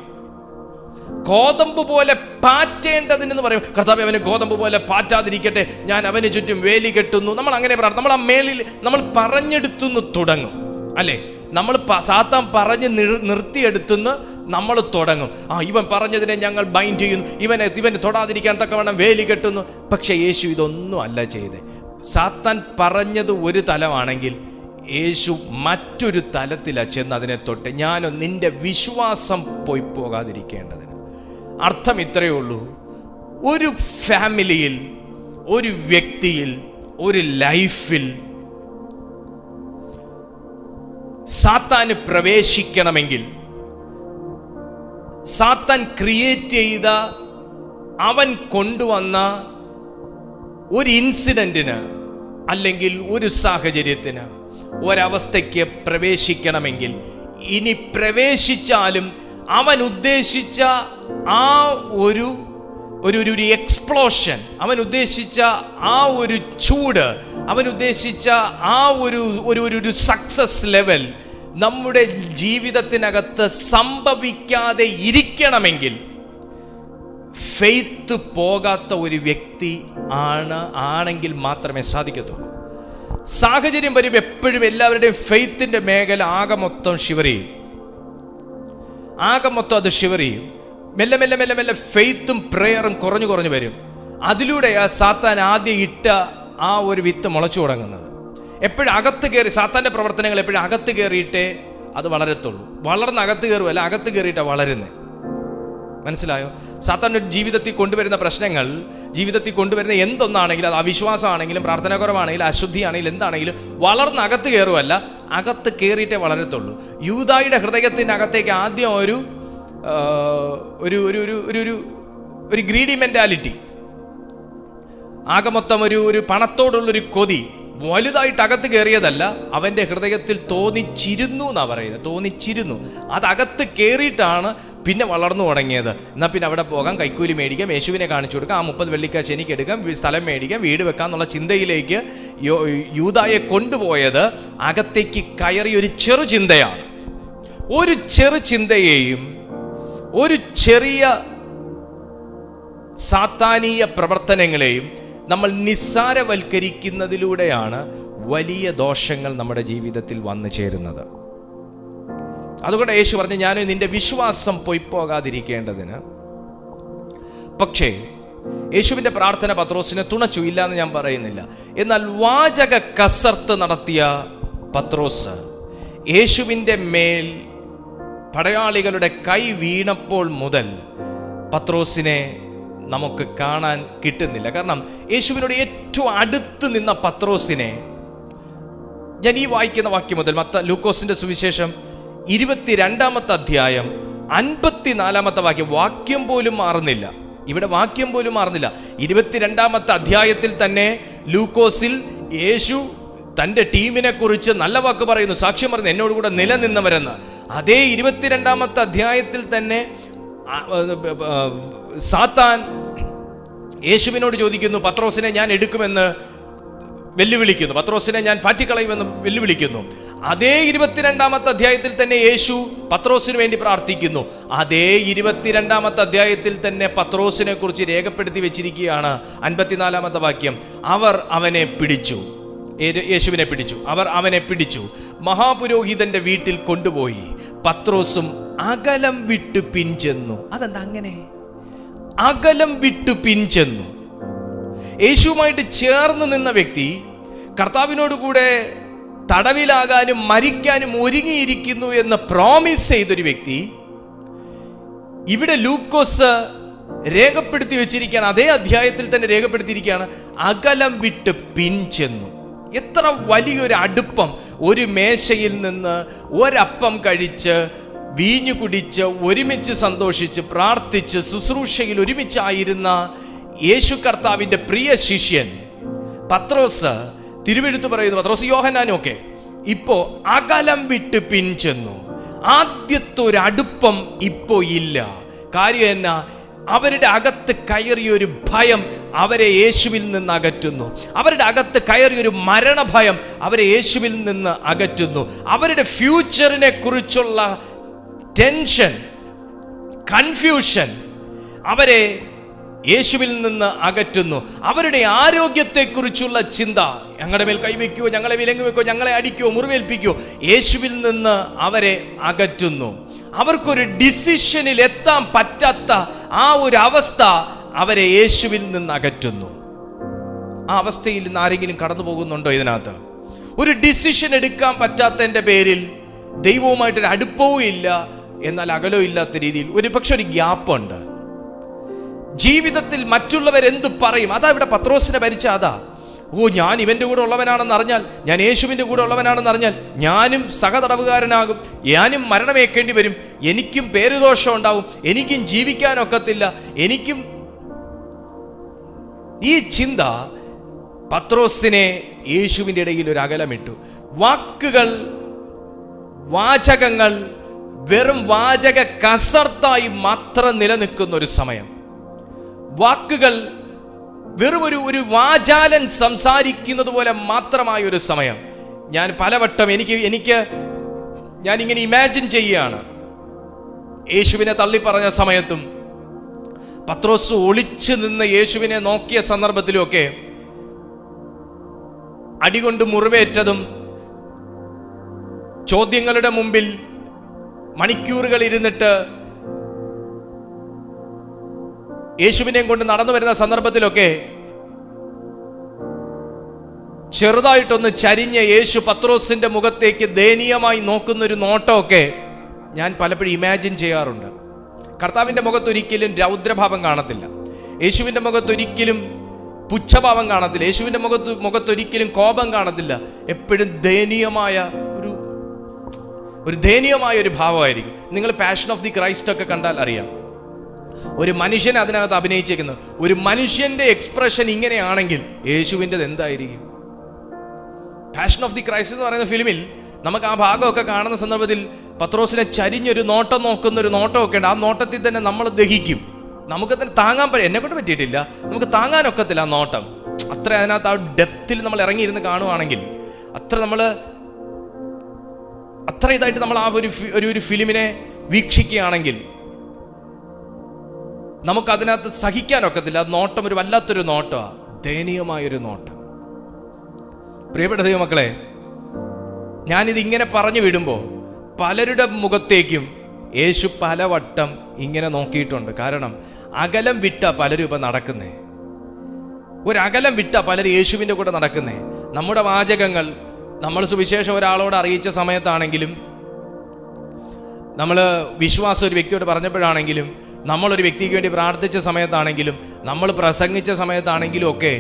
ഗോതമ്പ് പോലെ പാറ്റേണ്ടതിനെന്ന് പറയും. കർത്താവേ, അവന് ഗോതമ്പ് പോലെ പാറ്റാതിരിക്കട്ടെ, ഞാൻ അവന് ചുറ്റും വേലി കെട്ടുന്നു. നമ്മൾ അങ്ങനെ നമ്മൾ ആ മേളിൽ നമ്മൾ പറഞ്ഞെടുത്തുനിന്ന് തുടങ്ങും, അല്ലേ? നമ്മൾ സാത്താൻ പറഞ്ഞ് നിർത്തിയെടുത്തുനിന്ന് നമ്മൾ തുടങ്ങും. ഇവൻ പറഞ്ഞതിനെ ഞങ്ങൾ ബൈൻഡ് ചെയ്യുന്നു, ഇവന് തൊടാതിരിക്കാൻ തക്കവണ്ണം വേലി കെട്ടുന്നു. പക്ഷെ യേശു ഇതൊന്നും അല്ല ചെയ്തേ. സാത്താൻ പറഞ്ഞത് ഒരു തലമാണെങ്കിൽ യേശു മറ്റൊരു തലത്തിലാണ് ചെന്ന് അതിനെ തൊട്ട്, ഞാനോ നിന്റെ വിശ്വാസം പോകാതിരിക്കേണ്ടതിന്. അർത്ഥം ഇത്രയേ ഉള്ളൂ. ഒരു ഫാമിലിയിൽ, ഒരു വ്യക്തിയിൽ, ഒരു ലൈഫിൽ സാത്താന് പ്രവേശിക്കണമെങ്കിൽ, സാത്താൻ ക്രിയേറ്റ് ചെയ്ത, അവൻ കൊണ്ടുവന്ന ഒരു ഇൻസിഡന്റിന് അല്ലെങ്കിൽ ഒരു സാഹചര്യത്തിന്, ഒരവസ്ഥയ്ക്ക് പ്രവേശിക്കണമെങ്കിൽ, ഇനി പ്രവേശിച്ചാലും അവൻ ഉദ്ദേശിച്ച ആ ഒരു എക്സ്പ്ലോഷൻ, അവൻ ഉദ്ദേശിച്ച ആ ഒരു ചൂട്, അവൻ ഉദ്ദേശിച്ച ആ ഒരു സക്സസ് ലെവൽ നമ്മുടെ ജീവിതത്തിനകത്ത് സംഭവിക്കാതെ ഇരിക്കണമെങ്കിൽ ഫെയ്ത്ത് പോകാത്ത ഒരു വ്യക്തി ആണെങ്കിൽ മാത്രമേ സാധിക്കത്തുള്ളൂ. സാഹചര്യം വരുമ്പോൾ എപ്പോഴും എല്ലാവരുടെയും ഫെയ്ത്തിന്റെ മേഖല ആകെ മൊത്തം അത് ഷിവറിയും. മെല്ലെ മെല്ലെ മെല്ലെ മെല്ലെ ഫെയ്ത്തും പ്രേയറും കുറഞ്ഞു വരും. അതിലൂടെ ആ സാത്താൻ ആദ്യം ഇട്ട ആ ഒരു വിത്ത് മുളച്ചു തുടങ്ങുന്നത്. എപ്പോഴും അകത്ത് കയറി, സാത്താന്റെ പ്രവർത്തനങ്ങൾ എപ്പോഴും അകത്ത് കയറിയിട്ടേ അത് വളരത്തുള്ളൂ. വളർന്ന് അകത്ത് കയറുമല്ല, അകത്ത് കയറിയിട്ടാണ് വളരുന്നത്. മനസ്സിലായോ? സാത്താൻ്റെ ജീവിതത്തിൽ കൊണ്ടുവരുന്ന പ്രശ്നങ്ങൾ, ജീവിതത്തിൽ കൊണ്ടുവരുന്ന എന്തൊന്നാണെങ്കിലും, അത് അവിശ്വാസമാണെങ്കിലും പ്രാർത്ഥനാകുറവാണെങ്കിലും അശുദ്ധിയാണെങ്കിലും എന്താണെങ്കിലും, വളർന്ന് അകത്ത് കയറുമല്ല, അകത്ത് കയറിയിട്ടേ വളരത്തുള്ളൂ. യൂദായുടെ ഹൃദയത്തിനകത്തേക്ക് ആദ്യം ഒരു ഗ്രീഡി മെന്റാലിറ്റി, ആകെ മൊത്തം ഒരു പണത്തോടുള്ളൊരു കൊതി, വലുതായിട്ട് അകത്ത് കയറിയതല്ല, അവൻ്റെ ഹൃദയത്തിൽ തോന്നിച്ചിരുന്നു എന്നാ പറയുന്നത്. തോന്നിച്ചിരുന്നു. അതകത്ത് കയറിയിട്ടാണ് പിന്നെ വളർന്നു തുടങ്ങിയത്. എന്നാൽ പിന്നെ അവിടെ പോകാം, കൈക്കൂലി മേടിക്കാം, യേശുവിനെ കാണിച്ചു കൊടുക്കാം, ആ 30 വെള്ളിക്കാശ് എനിക്ക് എടുക്കാം, സ്ഥലം മേടിക്കാം, വീട് വെക്കാം എന്നുള്ള ചിന്തയിലേക്ക് യൂദായെ കൊണ്ടുപോയത് അകത്തേക്ക് കയറിയ ഒരു ചെറു ചിന്തയാണ്. ഒരു ചെറു ചിന്തയെയും ഒരു ചെറിയ സാത്താനീയ പ്രവർത്തനങ്ങളെയും നമ്മൾ നിസ്സാരവൽക്കരിക്കുന്നതിലൂടെയാണ് വലിയ ദോഷങ്ങൾ നമ്മുടെ ജീവിതത്തിൽ വന്നു ചേരുന്നത്. അതുകൊണ്ട് യേശു പറഞ്ഞു, ഞാൻ നിന്റെ വിശ്വാസം പോകാതിരിക്കേണ്ടതിന്. പക്ഷേ യേശുവിൻ്റെ പ്രാർത്ഥന പത്രോസിനെ തുണച്ചു, ഇല്ല എന്ന് ഞാൻ പറയുന്നില്ല. എന്നാൽ വാചക കസർത്ത് നടത്തിയ പത്രോസ് യേശുവിൻ്റെ മേൽ പടയാളികളുടെ കൈ വീണപ്പോൾ മുതൽ പത്രോസിനെ നമുക്ക് കാണാൻ കിട്ടുന്നില്ല. കാരണം യേശുവിനോട് ഏറ്റവും അടുത്ത് നിന്ന പത്രോസിനെ, ഞാൻ ഈ വായിക്കുന്ന വാക്യം മുതൽ ലൂക്കോസിന്റെ സുവിശേഷം 22-ാമത്തെ അധ്യായം 54-ാമത്തെ വാക്യം പോലും മാറുന്നില്ല. ഇവിടെ വാക്യം പോലും മാറുന്നില്ല. 22-ാമത്തെ അധ്യായത്തിൽ തന്നെ ലൂക്കോസിൽ യേശു തൻ്റെ ടീമിനെ കുറിച്ച് നല്ല വാക്ക് പറയുന്നു, സാക്ഷ്യം പറയുന്നു, എന്നോട് കൂടെ നിലനിന്നവരെന്ന്. അതേ 22-ാമത്തെ അധ്യായത്തിൽ തന്നെ സാത്താൻ യേശുവിനോട് ചോദിക്കുന്നു, പത്രോസിനെ ഞാൻ എടുക്കുമെന്ന് വെല്ലുവിളിക്കുന്നു, പത്രോസിനെ ഞാൻ പാറ്റിക്കളയുമെന്ന് വെല്ലുവിളിക്കുന്നു. അതേ 22-ാമത്തെ അധ്യായത്തിൽ തന്നെ യേശു പത്രോസിന് വേണ്ടി പ്രാർത്ഥിക്കുന്നു. അതേ 22-ാമത്തെ അധ്യായത്തിൽ തന്നെ പത്രോസിനെ കുറിച്ച് രേഖപ്പെടുത്തി വെച്ചിരിക്കുകയാണ്. 54-ാമത്തെ വാക്യം, അവർ അവനെ പിടിച്ചു, യേശുവിനെ പിടിച്ചു, അവർ അവനെ പിടിച്ചു, മഹാപുരോഹിതന്റെ വീട്ടിൽ കൊണ്ടുപോയി. പത്രോസും അകലം വിട്ടു പിൻചെന്നു. അതെന്താ അങ്ങനെ? അകലം വിട്ടു പിൻചെന്നു. യേശുവുമായിട്ട് ചേർന്ന് നിന്ന വ്യക്തി, കർത്താവിനോട് കൂടെ തടവിലാകാനും മരിക്കാനും ഒരുങ്ങിയിരിക്കുന്നു എന്ന് പ്രോമിസ് ചെയ്തൊരു വ്യക്തി, ഇവിടെ ലൂക്കോസ് രേഖപ്പെടുത്തി വെച്ചിരിക്കുകയാണ്. അതേ അധ്യായത്തിൽ തന്നെ രേഖപ്പെടുത്തിയിരിക്കുകയാണ്, അകലം വിട്ട് പിൻചെന്നു. എത്ര വലിയൊരു അടുപ്പം! ഒരു മേശയിൽ നിന്ന് ഒരപ്പം കഴിച്ച് വീഞ്ഞു കുടിച്ച് ഒരുമിച്ച് സന്തോഷിച്ച് പ്രാർത്ഥിച്ച് ശുശ്രൂഷയിൽ ഒരുമിച്ചായിരുന്ന യേശു കർത്താവിൻ്റെ പ്രിയ ശിഷ്യൻ പത്രോസ്, തിരുവെഴുത്ത് പറയുന്നു, പത്രോസ് യോഹന്നാനും ഒക്കെ ഇപ്പോ അകലം വിട്ട് പിൻചെന്നു. ആദ്യത്തെ ഒരു അടുപ്പം ഇപ്പോ ഇല്ല. കാര്യം എന്നാ? അവരുടെ അകത്ത് കയറിയൊരു ഭയം അവരെ യേശുവിൽ നിന്ന് അകറ്റുന്നു. അവരുടെ അകത്ത് കയറിയൊരു മരണഭയം അവരെ യേശുവിൽ നിന്ന് അകറ്റുന്നു. അവരുടെ ഫ്യൂച്ചറിനെ കുറിച്ചുള്ള ടെൻഷൻ, കൺഫ്യൂഷൻ അവരെ യേശുവിൽ നിന്ന് അകറ്റുന്നു. അവരുടെ ആരോഗ്യത്തെക്കുറിച്ചുള്ള ചിന്ത, ഞങ്ങളുടെ മേൽ കൈവയ്ക്കുവോ, ഞങ്ങളെ വിലങ്ങ് വെക്കോ, ഞങ്ങളെ അടിക്കുവോ, മുറിവേൽപ്പിക്കുവോ, യേശുവിൽ നിന്ന് അവരെ അകറ്റുന്നു. അവർക്കൊരു ഡിസിഷനിൽ എത്താൻ പറ്റാത്ത ആ ഒരു അവസ്ഥ അവരെ യേശുവിൽ നിന്ന് അകറ്റുന്നു. ആ അവസ്ഥയിൽ നിന്ന് ആരെങ്കിലും കടന്നു പോകുന്നുണ്ടോ? ഇതിനകത്ത് ഒരു ഡിസിഷൻ എടുക്കാൻ പറ്റാത്തതിൻ്റെ പേരിൽ ദൈവവുമായിട്ടൊരു അടുപ്പവും ഇല്ല, എന്നാൽ അകലവും ഇല്ലാത്ത രീതിയിൽ പക്ഷെ ഒരു ഗ്യാപ്പുണ്ട്. ജീവിതത്തിൽ മറ്റുള്ളവരെന്ത് പറയും, അതാ ഇവിടെ പത്രോസിനെ ഭരിച്ച അതാ. ഞാൻ ഇവൻ്റെ കൂടെ ഉള്ളവനാണെന്ന് അറിഞ്ഞാൽ, ഞാൻ യേശുവിൻ്റെ കൂടെ ഉള്ളവനാണെന്ന് അറിഞ്ഞാൽ ഞാനും സഹതടവുകാരനാകും, ഞാനും മരണമേക്കേണ്ടി വരും, എനിക്കും പേരുദോഷം ഉണ്ടാവും, എനിക്കും ജീവിക്കാനൊക്കത്തില്ല, എനിക്കും. ഈ ചിന്ത പത്രോസിനെ യേശുവിൻ്റെ ഇടയിൽ ഒരു അകലമിട്ടു. വാക്കുകൾ, വാചകങ്ങൾ വെറും വാചക കസർത്തായി മാത്രം നിലനിൽക്കുന്ന ഒരു സമയം. വാക്കുകൾ വെറും ഒരു വാചാലൻ സംസാരിക്കുന്നത് പോലെ മാത്രമായ ഒരു സമയം. ഞാൻ പലവട്ടം ഞാനിങ്ങനെ ഇമാജിൻ ചെയ്യുകയാണ്. യേശുവിനെ തള്ളി പറഞ്ഞ സമയത്തും പത്രോസ് ഒളിച്ചു നിന്ന് യേശുവിനെ നോക്കിയ സന്ദർഭത്തിലുമൊക്കെ അടികൊണ്ട് മുറിവേറ്റതും ചോദ്യങ്ങളുടെ മുമ്പിൽ മണിക്കൂറുകൾ ഇരുന്നിട്ട് യേശുവിനെയും കൊണ്ട് നടന്നു വരുന്ന സന്ദർഭത്തിലൊക്കെ ചെറുതായിട്ടൊന്ന് ചരിഞ്ഞ് യേശു പത്രോസിന്റെ മുഖത്തേക്ക് ദയനീയമായി നോക്കുന്നൊരു നോട്ടമൊക്കെ ഞാൻ പലപ്പോഴും ഇമാജിൻ ചെയ്യാറുണ്ട്. കർത്താവിൻ്റെ മുഖത്തൊരിക്കലും രൗദ്രഭാവം കാണത്തില്ല, യേശുവിൻ്റെ മുഖത്തൊരിക്കലും പുച്ഛഭാവം കാണത്തില്ല, യേശുവിൻ്റെ മുഖത്തൊരിക്കലും കോപം കാണത്തില്ല. എപ്പോഴും ദയനീയമായ ഒരു ഭാവമായിരിക്കും. നിങ്ങൾ പാഷൻ ഓഫ് ദി ക്രൈസ്റ്റ് ഒക്കെ കണ്ടാൽ അറിയാം, ഒരു മനുഷ്യൻ അതിനകത്ത് അഭിനയിച്ചേക്കുന്നത്. ഒരു മനുഷ്യന്റെ എക്സ്പ്രഷൻ ഇങ്ങനെയാണെങ്കിൽ യേശുവിൻ്റെത് എന്തായിരിക്കും? പാഷൻ ഓഫ് ദി ക്രൈസ്റ്റ് എന്ന് പറയുന്ന ഫിലിമിൽ നമുക്ക് ആ ഭാഗമൊക്കെ കാണുന്ന സന്ദർഭത്തിൽ പത്രോസിനെ ചരിഞ്ഞൊരു നോട്ടം നോക്കുന്നൊരു നോട്ടമൊക്കെ ഉണ്ട്. ആ നോട്ടത്തിൽ തന്നെ നമ്മൾ ദഹിക്കും. നമുക്ക് തന്നെ താങ്ങാൻ എന്നെ കൊണ്ട് പറ്റിയിട്ടില്ല, നമുക്ക് താങ്ങാനൊക്കത്തില്ല ആ നോട്ടം. അത്ര അതിനകത്ത് ആ ഡെപ്തിൽ നമ്മൾ ഇറങ്ങിയിരുന്ന് കാണുവാണെങ്കിൽ, അത്ര ഇതായിട്ട് നമ്മൾ ആ ഒരു ഫിലിമിനെ വീക്ഷിക്കുകയാണെങ്കിൽ നമുക്കതിനകത്ത് സഹിക്കാനൊക്കത്തില്ല. ആ നോട്ടം ഒരു വല്ലാത്തൊരു നോട്ടമാണ്, ദയനീയമായൊരു നോട്ടം. പ്രിയപ്പെട്ട ദൈവമക്കളെ, ഞാനിതിങ്ങനെ പറഞ്ഞു വിടുമ്പോൾ പലരുടെ മുഖത്തേക്കും യേശു പലവട്ടം ഇങ്ങനെ നോക്കിയിട്ടുണ്ട്. കാരണം അകലം വിട്ട പലരും ഇപ്പം നടക്കുന്നേ, ഒരകലം വിട്ട പലരും യേശുവിൻ്റെ കൂടെ നടക്കുന്നേ. നമ്മുടെ വാചകങ്ങൾ നമ്മൾ സുവിശേഷം ഒരാളോട് അറിയിച്ച സമയത്താണെങ്കിലും, നമ്മൾ വിശ്വാസം ഒരു വ്യക്തിയോട് പറഞ്ഞപ്പോഴാണെങ്കിലും, നമ്മളൊരു വ്യക്തിക്ക് വേണ്ടി പ്രാർത്ഥിച്ച സമയത്താണെങ്കിലും, നമ്മൾ പ്രസംഗിച്ച സമയത്താണെങ്കിലും ഒക്കെ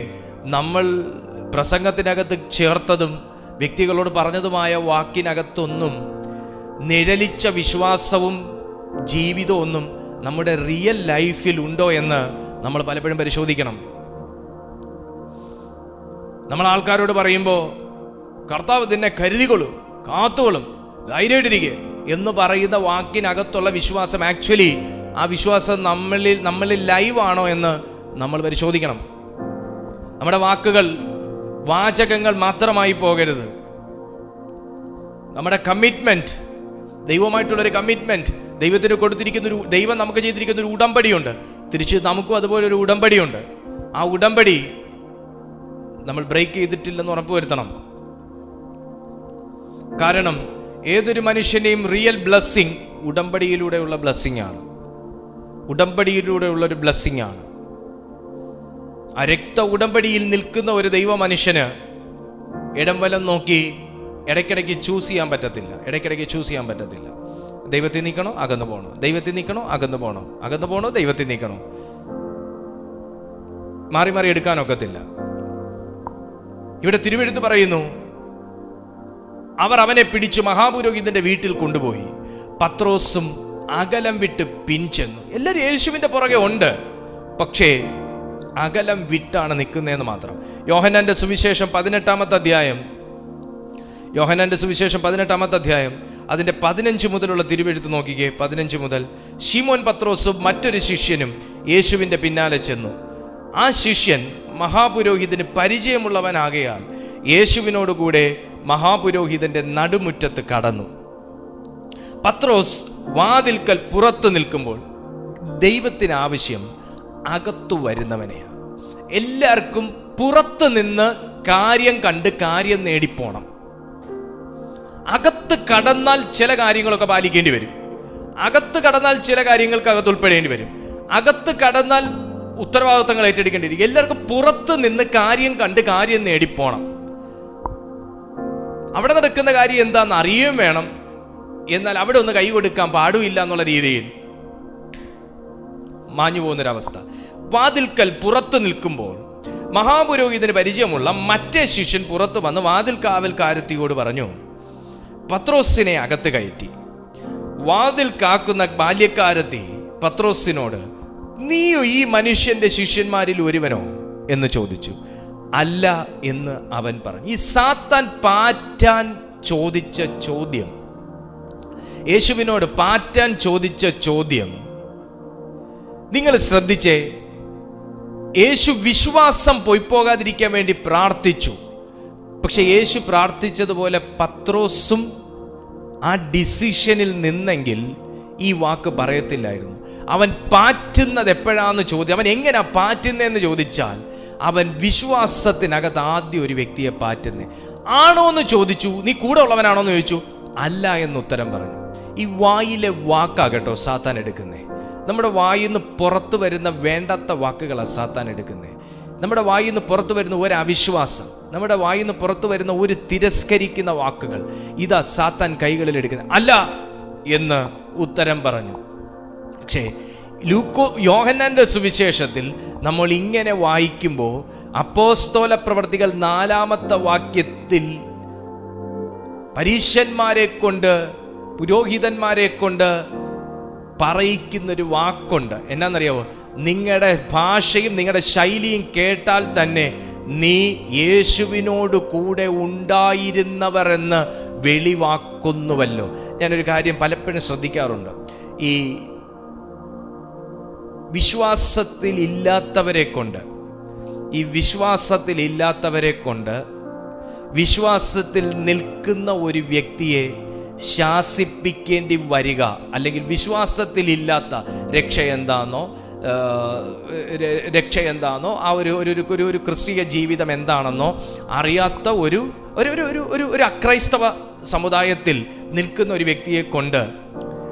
നമ്മൾ പ്രസംഗത്തിനകത്ത് ചേർത്തതും വ്യക്തികളോട് പറഞ്ഞതുമായ വാക്കിനകത്തൊന്നും നിഴലിച്ച വിശ്വാസവും ജീവിതവും ഒന്നും നമ്മുടെ റിയൽ ലൈഫിൽ ഉണ്ടോ എന്ന് നമ്മൾ പലപ്പോഴും പരിശോധിക്കണം. നമ്മൾ ആൾക്കാരോട് പറയുമ്പോൾ കർത്താവ് നിന്നെ കരുതികൊള്ളും, കാത്തുകൊള്ളും, ധൈര്യമായിട്ടിരിക്കുക എന്ന് പറയുന്ന വാക്കിനകത്തുള്ള വിശ്വാസം ആക്ച്വലി ആ വിശ്വാസം നമ്മളിൽ ലൈവാണോ എന്ന് നമ്മൾ പരിശോധിക്കണം. നമ്മുടെ വാക്കുകൾ വാചകങ്ങൾ മാത്രമായി പോകരുത്. നമ്മുടെ കമ്മിറ്റ്മെന്റ്, ദൈവമായിട്ടുള്ളൊരു കമ്മിറ്റ്മെന്റ്, ദൈവത്തിന് കൊടുത്തിരിക്കുന്നൊരു, ദൈവം നമുക്ക് ചെയ്തിരിക്കുന്ന ഒരു ഉടമ്പടിയുണ്ട്. തിരിച്ച് നമുക്കും അതുപോലെ ഒരു ഉടമ്പടിയുണ്ട്. ആ ഉടമ്പടി നമ്മൾ ബ്രേക്ക് ചെയ്തിട്ടില്ലെന്ന് ഉറപ്പുവരുത്തണം. കാരണം ഏതൊരു മനുഷ്യനെയും റിയൽ ബ്ലെസ്സിങ് ഉടമ്പടിയിലൂടെയുള്ള ബ്ലെസ്സിങ് ആണ്, ഉടമ്പടിയിലൂടെയുള്ളൊരു ബ്ലെസ്സിങ് ആണ്. ആ രക്ത ഉടമ്പടിയിൽ നിൽക്കുന്ന ഒരു ദൈവ മനുഷ്യന് ഇടം വലം നോക്കി ഇടയ്ക്കിടയ്ക്ക് ചൂസ് ചെയ്യാൻ പറ്റത്തില്ല. ദൈവത്തിൽ നിൽക്കണോ, അകന്നു പോകണോ, ദൈവത്തിൽ നിൽക്കണോ, അകന്നു പോകണോ, അകന്നു പോകണോ, ദൈവത്തിൽ നിൽക്കണോ, മാറി മാറി എടുക്കാനൊക്കത്തില്ല. ഇവിടെ തിരുവെഴുത്ത് പറയുന്നു, അവർ അവനെ പിടിച്ചു മഹാപുരോഹിതന്റെ വീട്ടിൽ കൊണ്ടുപോയി. പത്രോസും അകലം വിട്ട് പിൻചെന്നു. എല്ലാവരും യേശുവിന്റെ പുറകെ ഉണ്ട്, പക്ഷേ അകലം വിട്ടാണ് നിൽക്കുന്നതെന്ന് മാത്രം. യോഹന്നാന്റെ സുവിശേഷം 18-ാമത്തെ അധ്യായം അതിന്റെ 15 മുതലുള്ള തിരുവെഴുത്ത് നോക്കിക്കേ. 15 മുതൽ. ശിമോൻ പത്രോസും മറ്റൊരു ശിഷ്യനും യേശുവിന്റെ പിന്നാലെ ചെന്നു. ആ ശിഷ്യൻ മഹാപുരോഹിതന് പരിചയമുള്ളവനാകയാൽ യേശുവിനോടുകൂടെ മഹാപുരോഹിതന്റെ നടുമുറ്റത്ത് കടന്നു. പത്രോസ് വാതിൽക്കൽ പുറത്തു നിൽക്കുമ്പോൾ ദൈവത്തിന് ആവശ്യം അകത്തു വരുന്നവനെയാണ്. എല്ലാവർക്കും പുറത്ത് നിന്ന് കാര്യം കണ്ട് കാര്യം നേടിപ്പോണം. അകത്ത് കടന്നാൽ ചില കാര്യങ്ങളൊക്കെ പാലിക്കേണ്ടി വരും, അകത്ത് കടന്നാൽ ചില കാര്യങ്ങൾക്ക് അകത്ത് ഉൾപ്പെടേണ്ടി വരും, അകത്ത് കടന്നാൽ ഉത്തരവാദിത്തങ്ങൾ ഏറ്റെടുക്കേണ്ടി വരും. എല്ലാവർക്കും പുറത്ത് നിന്ന് കാര്യം കണ്ട് കാര്യം നേടിപ്പോണം. അവിടെ നടക്കുന്ന കാര്യം എന്താണെന്ന് അറിയുകയും വേണം, എന്നാൽ അവിടെ ഒന്ന് കൈ കൊടുക്കാൻ പാടുമില്ല എന്നുള്ള രീതിയിൽ മാഞ്ഞു പോകുന്നൊരവസ്ഥ. വാതിൽക്കൽ പുറത്ത് നിൽക്കുമ്പോൾ മഹാപുരോഹിതന് പരിചയമുള്ള മറ്റേ ശിഷ്യൻ പുറത്തു വന്ന് വാതിൽ കാവൽക്കാരത്തിയോട് പറഞ്ഞു, പത്രോസിനെ അകത്ത് കയറ്റി. വാതിൽ കാക്കുന്ന ബാല്യക്കാരത്തി പത്രോസിനോട്, നീയോ ഈ മനുഷ്യന്റെ ശിഷ്യന്മാരിൽ ഒരുവനോ എന്ന് ചോദിച്ചു. അല്ല എന്ന് അവൻ പറഞ്ഞു. ഈ സാത്താൻ പാറ്റാൻ ചോദിച്ച ചോദ്യം, യേശുവിനോട് പാറ്റാൻ ചോദിച്ച ചോദ്യം നിങ്ങൾ ശ്രദ്ധിച്ചേ. യേശു വിശ്വാസം പോകാതിരിക്കാൻ വേണ്ടി പ്രാർത്ഥിച്ചു. പക്ഷെ യേശു പ്രാർത്ഥിച്ചതുപോലെ പത്രോസും ആ ഡിസിഷനിൽ നിന്നെങ്കിൽ ഈ വാക്ക് പറയത്തില്ലായിരുന്നു. അവൻ പാറ്റുന്നത് എപ്പോഴാന്ന് ചോദ്യം, അവൻ എങ്ങനെയാ പാറ്റുന്നതെന്ന് ചോദിച്ചാൽ അവൻ വിശ്വാസത്തിനകത്ത് ആദ്യം ഒരു വ്യക്തിയെ പാറ്റുന്നേ. ആണോ എന്ന് ചോദിച്ചു. നീ കൂടെ ഉള്ളവനാണോ എന്ന് ചോദിച്ചു. അല്ല എന്ന് ഉത്തരം പറഞ്ഞു. ഈ വായിലെ വാക്കാകട്ടോ സാത്താൻ എടുക്കുന്നേ. നമ്മുടെ വായിൽ നിന്ന് പുറത്തു വരുന്ന വേണ്ടാത്ത വാക്കുകളാണ് സാത്താൻ എടുക്കുന്നത്. നമ്മുടെ വായിൽ നിന്ന് പുറത്തു വരുന്ന ഒരു അവിശ്വാസം, നമ്മുടെ വായിൽ നിന്ന് പുറത്തു വരുന്ന ഒരു തിരസ്കരിക്കുന്ന വാക്കുകൾ, ഇതാ സാത്താൻ കൈകളിൽ എടുക്കുന്നത്. അല്ല എന്ന് ഉത്തരം പറഞ്ഞു. പക്ഷേ യോഹന്നാന്റെ സുവിശേഷത്തിൽ നമ്മൾ ഇങ്ങനെ വായിക്കുമ്പോൾ അപ്പോസ്തല പ്രവർത്തികൾ 4-ാമത്തെ വാക്യത്തിൽ പരീശന്മാരെ കൊണ്ട്, പുരോഹിതന്മാരെ കൊണ്ട് പറയിക്കുന്നൊരു വാക്കുണ്ട്. എന്നാന്നറിയാവോ? നിങ്ങളുടെ ഭാഷയും നിങ്ങളുടെ ശൈലിയും കേട്ടാൽ തന്നെ നീ യേശുവിനോട് കൂടെ ഉണ്ടായിരുന്നവർ എന്ന് വെളിവാക്കുന്നുവല്ലോ. ഞാനൊരു കാര്യം പലപ്പോഴും ശ്രദ്ധിക്കാറുണ്ട്. ഈ വിശ്വാസത്തിലില്ലാത്തവരെ കൊണ്ട് വിശ്വാസത്തിൽ നിൽക്കുന്ന ഒരു വ്യക്തിയെ ശാസിപ്പിക്കേണ്ടി വരിക, അല്ലെങ്കിൽ വിശ്വാസത്തിലില്ലാത്ത രക്ഷ എന്താണോ ആ ഒരു ക്രിസ്തീയ ജീവിതം എന്താണെന്നോ അറിയാത്ത ഒരു അക്രൈസ്തവ സമുദായത്തിൽ നിൽക്കുന്ന ഒരു വ്യക്തിയെ കൊണ്ട്,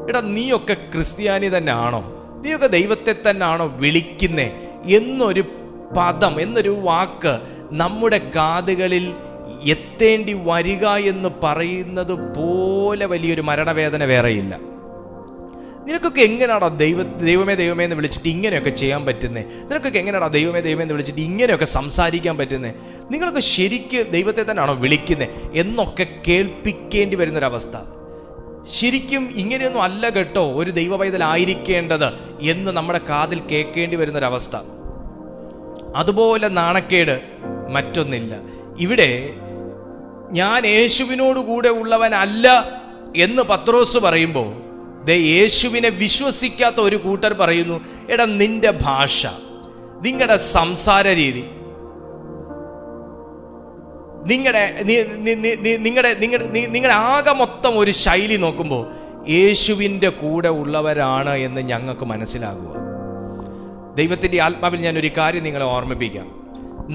എടാ നീയൊക്കെ ക്രിസ്ത്യാനി തന്നെ ആണോ, നീയൊക്കെ ദൈവത്തെ തന്നെ ആണോ വിളിക്കുന്നേ എന്നൊരു പദം, എന്നൊരു വാക്ക് നമ്മുടെ കാതുകളിൽ എത്തേണ്ടി വരിക എന്ന് പറയുന്നത് പോലെ വലിയൊരു മരണവേദന വേറെയില്ല. നിനക്കൊക്കെ എങ്ങനെയാണോ ദൈവമേ എന്ന് വിളിച്ചിട്ട് ഇങ്ങനെയൊക്കെ ചെയ്യാൻ പറ്റുന്നത്? നിനക്കൊക്കെ എങ്ങനെയാണോ ദൈവമേ എന്ന് വിളിച്ചിട്ട് ഇങ്ങനെയൊക്കെ സംസാരിക്കാൻ പറ്റുന്നത്? നിങ്ങളൊക്കെ ശരിക്ക് ദൈവത്തെ തന്നെയാണോ വിളിക്കുന്നത് എന്നൊക്കെ കേൾപ്പിക്കേണ്ടി വരുന്നൊരവസ്ഥ. ശരിക്കും ഇങ്ങനെയൊന്നും അല്ല കേട്ടോ ഒരു ദൈവ പൈതലായിരിക്കേണ്ടത് എന്ന് നമ്മുടെ കാതിൽ കേൾക്കേണ്ടി വരുന്നൊരവസ്ഥ. അതുപോലെ നാണക്കേട് മറ്റൊന്നില്ല. ഇവിടെ ഞാൻ യേശുവിനോട് കൂടെ ഉള്ളവനല്ല എന്ന് പത്രോസ് പറയുമ്പോൾ യേശുവിനെ വിശ്വസിക്കാത്ത ഒരു കൂട്ടർ പറയുന്നു, എടാ നിന്റെ ഭാഷ, നിങ്ങളുടെ സംസാര രീതി, നിങ്ങളുടെ ആകെ മൊത്തം ഒരു ശൈലി നോക്കുമ്പോൾ യേശുവിൻ്റെ കൂടെ ഉള്ളവരാണ് എന്ന് ഞങ്ങൾക്ക് മനസ്സിലാകുക. ദൈവത്തിൻ്റെ ആത്മാവിൽ ഞാനൊരു കാര്യം നിങ്ങളെ ഓർമ്മിപ്പിക്കാം.